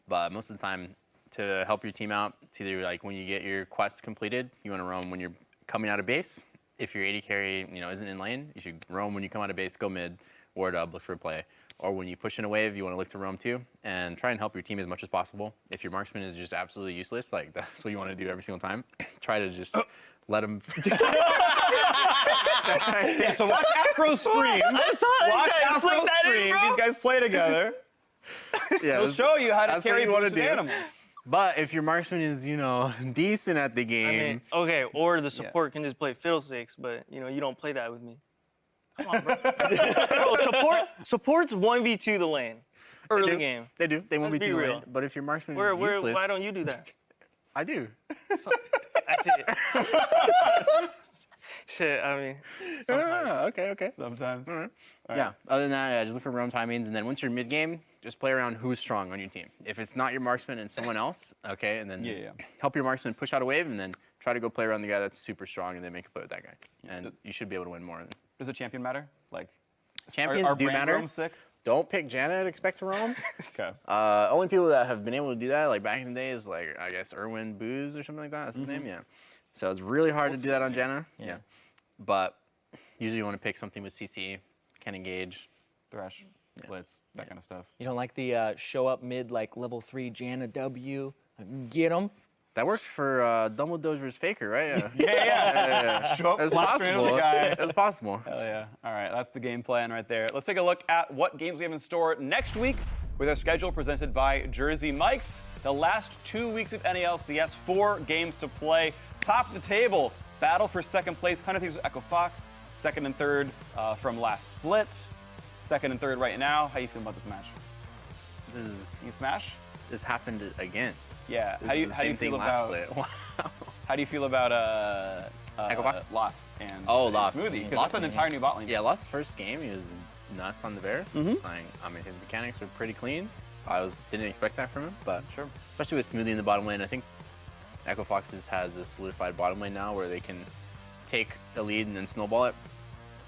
Speaker 9: but most of the time to help your team out, it's either like when you get your quest completed, you want to roam when you're coming out of base. If your AD carry, isn't in lane, you should roam when you come out of base, go mid, ward up, look for a play. Or when you push in a wave, you want to look to roam too, and try and help your team as much as possible. If your marksman is just absolutely useless, like that's what you want to do every single time, try to just let him.
Speaker 8: Yeah, so watch Afro stream. Watch Afro stream. These guys play together.
Speaker 9: Yeah,
Speaker 8: they'll show you how to
Speaker 9: that's
Speaker 8: carry
Speaker 9: what you want to
Speaker 8: boosted
Speaker 9: do.
Speaker 8: animals.
Speaker 9: But if your marksman is, decent at the game.
Speaker 11: I mean, okay, or the support can just play fiddlesticks, but you don't play that with me. Come on, bro. Bro, support's 1v2 the lane. Early game.
Speaker 9: They do. They won't
Speaker 11: Let's
Speaker 9: be
Speaker 11: be
Speaker 9: too
Speaker 11: real.
Speaker 9: lane. But if your marksman is useless.
Speaker 11: Why don't you do that?
Speaker 9: I do.
Speaker 11: Actually, Shit, I mean, sometimes.
Speaker 9: Okay.
Speaker 8: Sometimes.
Speaker 9: All right. Yeah. Other than that, yeah, just look for roam timings, and then once you're mid game, just play around who's strong on your team. If it's not your marksman and someone else, okay, and then help your marksman push out a wave, and then try to go play around the guy that's super strong, and then make a play with that guy, and you should be able to win more.
Speaker 8: Does a champion matter? Like,
Speaker 9: champions do matter.
Speaker 8: Roam sick?
Speaker 9: Don't pick Janna and expect to roam.
Speaker 8: Okay.
Speaker 9: Only people that have been able to do that, like back in the day, is like I guess Erwin Booz or something like that. That's his name. Yeah. So it's really hard to do that on Janna. Yeah. But usually you want to pick something with CC, can engage,
Speaker 8: Thresh, Blitz, that kind of stuff.
Speaker 10: You don't like the show up mid like level 3 Janna W? Get them.
Speaker 9: That worked for Dumbledore's FLICKR, right?
Speaker 8: Yeah. Show up,
Speaker 9: it's possible.
Speaker 8: The guy.
Speaker 9: It's possible.
Speaker 8: Hell yeah. All right, that's the game plan right there. Let's take a look at what games we have in store next week with our schedule presented by Jersey Mike's. The last 2 weeks of NALCS, 4 games to play. Top of the table, battle for second place, 100 Thieves with Echo Fox. Second and third from last split. Second and third right now. How you feel about this match? You smash?
Speaker 9: This happened again.
Speaker 8: Yeah. How do you feel about?
Speaker 9: Wow.
Speaker 8: How do you feel about
Speaker 9: Echo Fox?
Speaker 8: Lost and
Speaker 9: Lost.
Speaker 8: Smoothie? Because that's an entire new bot lane.
Speaker 9: Yeah, Lost's first game, he was nuts on the Varus. Like, I mean, his mechanics were pretty clean. Didn't expect that from him, but
Speaker 8: sure.
Speaker 9: Especially with Smoothie in the bottom lane, I think Echo Fox has a solidified bottom lane now where they can take a lead and then snowball it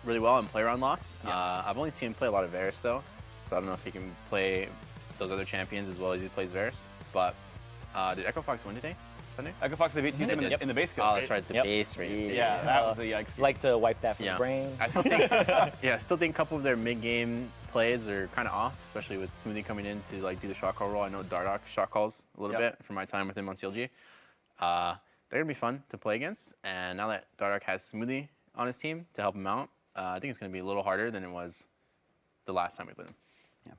Speaker 9: really well and play around Lost. Yeah. I've only seen him play a lot of Varus though, so I don't know if he can play those other champions as well as he plays Varus. But did Echo Fox win today? Sunday?
Speaker 8: Echo Fox, they beat TSM in the base kill.
Speaker 9: Oh, that's right, the base race.
Speaker 8: Yeah, that was a yikes.
Speaker 10: Like to wipe that from the brain.
Speaker 9: I still think, I still think a couple of their mid-game plays are kind of off, especially with Smoothie coming in to like do the shot call role. I know Dardoch shot calls a little bit from my time with him on CLG. They're gonna be fun to play against, and now that Dardoch has Smoothie on his team to help him out, I think it's gonna be a little harder than it was the last time we played him.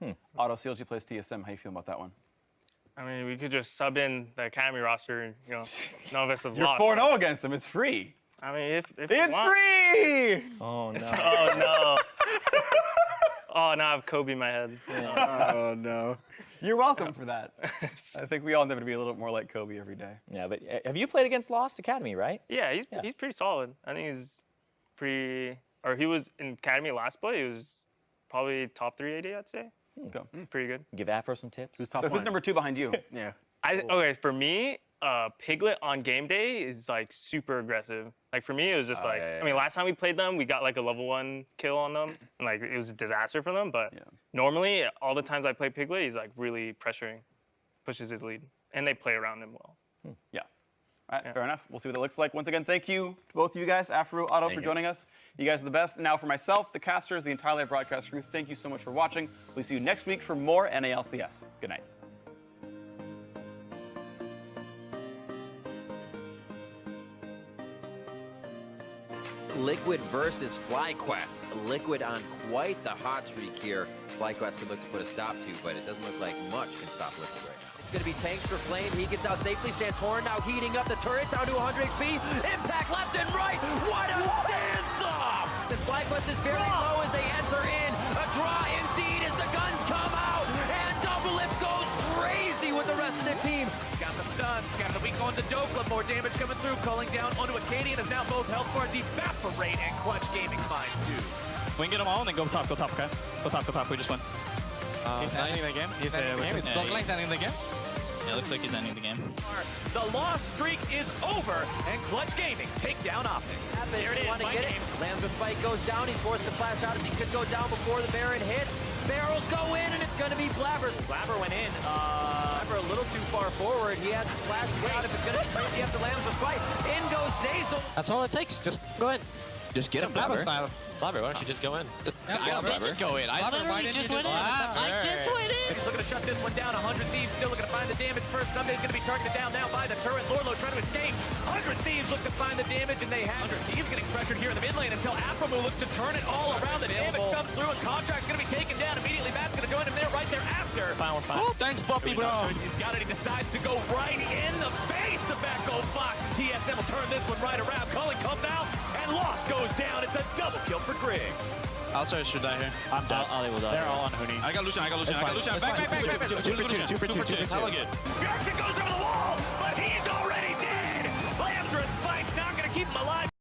Speaker 8: Yeah. Auto CLG plays TSM. How you feel about that one?
Speaker 11: I mean, we could just sub in the Academy roster and, you know, none of us have
Speaker 8: You're
Speaker 11: lost.
Speaker 8: 4-0 against them. It's free.
Speaker 11: I mean, if
Speaker 8: it's free!
Speaker 10: Oh, no.
Speaker 11: Oh, no. Oh, now I have Kobe in my head.
Speaker 8: Yeah.
Speaker 9: Oh, no.
Speaker 8: You're welcome for that. I think we all need to be a little bit more like Kobe every day.
Speaker 10: Yeah, but have you played against Lost Academy, right?
Speaker 11: Yeah, he's pretty solid. I think he's he was in Academy last play. He was probably top 3 AD, I'd say.
Speaker 8: Okay.
Speaker 11: Pretty good.
Speaker 10: Give Afro some tips.
Speaker 8: Who's number 2 behind you?
Speaker 9: Yeah.
Speaker 11: Okay, for me, Piglet on game day is like super aggressive. Like for me, it was just I mean, last time we played them, we got like a level 1 kill on them, and like it was a disaster for them. But normally, all the times I play Piglet, he's like really pressuring, pushes his lead, and they play around him well.
Speaker 8: Yeah. All right, fair enough. We'll see what it looks like. Once again, thank you to both of you guys, Afro, Otto, for joining us. You guys are the best. Now for myself, the casters, the entire live broadcast crew, thank you so much for watching. We'll see you next week for more NALCS. Good night.
Speaker 16: Liquid versus FlyQuest. Liquid on quite the hot streak here. FlyQuest could look to put a stop to, but it doesn't look like much can stop Liquid right now. It's going to be tanks for Flame. He gets out safely. Santorin now heating up the turret down to 100 HP. Impact left and right. What a dance-off! The FlyQuest is very low as they enter in. A draw indeed as the guns come out. And Double Lip goes crazy with the rest of the team.
Speaker 1: Got the stuns, got the weak on to Dhokla, more damage coming through, calling down onto Akaadian as now both health bars evaporate and Clutch Gaming finds 2.
Speaker 17: We can get them all and then go top, okay? Go top, we just win. He's ending the game. He's ending the game. It's Dhokla ending the game.
Speaker 4: Yeah, it looks like he's ending the game.
Speaker 1: The loss streak is over, and Clutch Gaming take down OpTic. There it is,
Speaker 16: want to get it. Lands the spike, goes down. He's forced to flash out as he could go down before the Baron hits. Barrels go in, and it's going to be Blabbers.
Speaker 1: Blabber went in.
Speaker 16: Blabber a little too far forward. He has his flash to get out. If it's going to be crazy after lands the spike, in goes Zazel.
Speaker 12: That's all it takes. Just go in.
Speaker 17: Just get him, Blabber.
Speaker 12: Blabber, why don't you just go in?
Speaker 17: I don't think just go in.
Speaker 12: I just went in. I just went in.
Speaker 1: He's looking to shut this one down. 100 Thieves still looking to find the damage first. Sunday's going to be targeted down now by the turret. Lorlo trying to escape. 100 Thieves look to find the damage, and they have 100 Thieves getting pressured here in the mid lane until Afromu looks to turn it all around. The damage comes through, and Contract's going to be taken down immediately. Matt's going to join him there right there after.
Speaker 17: Fine. Oh, thanks, Buffy, bro.
Speaker 1: He's got it. He decides to go right in the face of Echo Fox, and TSM will turn this one right around. Culling comes out, and Lost goes down. It's a double kill for Greg.
Speaker 17: Outside should die here. I'm dead.
Speaker 12: Ali will die.
Speaker 17: They're all on Huni. I got Lucian. Back.
Speaker 12: Two for two.
Speaker 17: Hella good.
Speaker 1: Jackson goes over the wall, but he's already dead. Play after a spike, not going to keep him alive.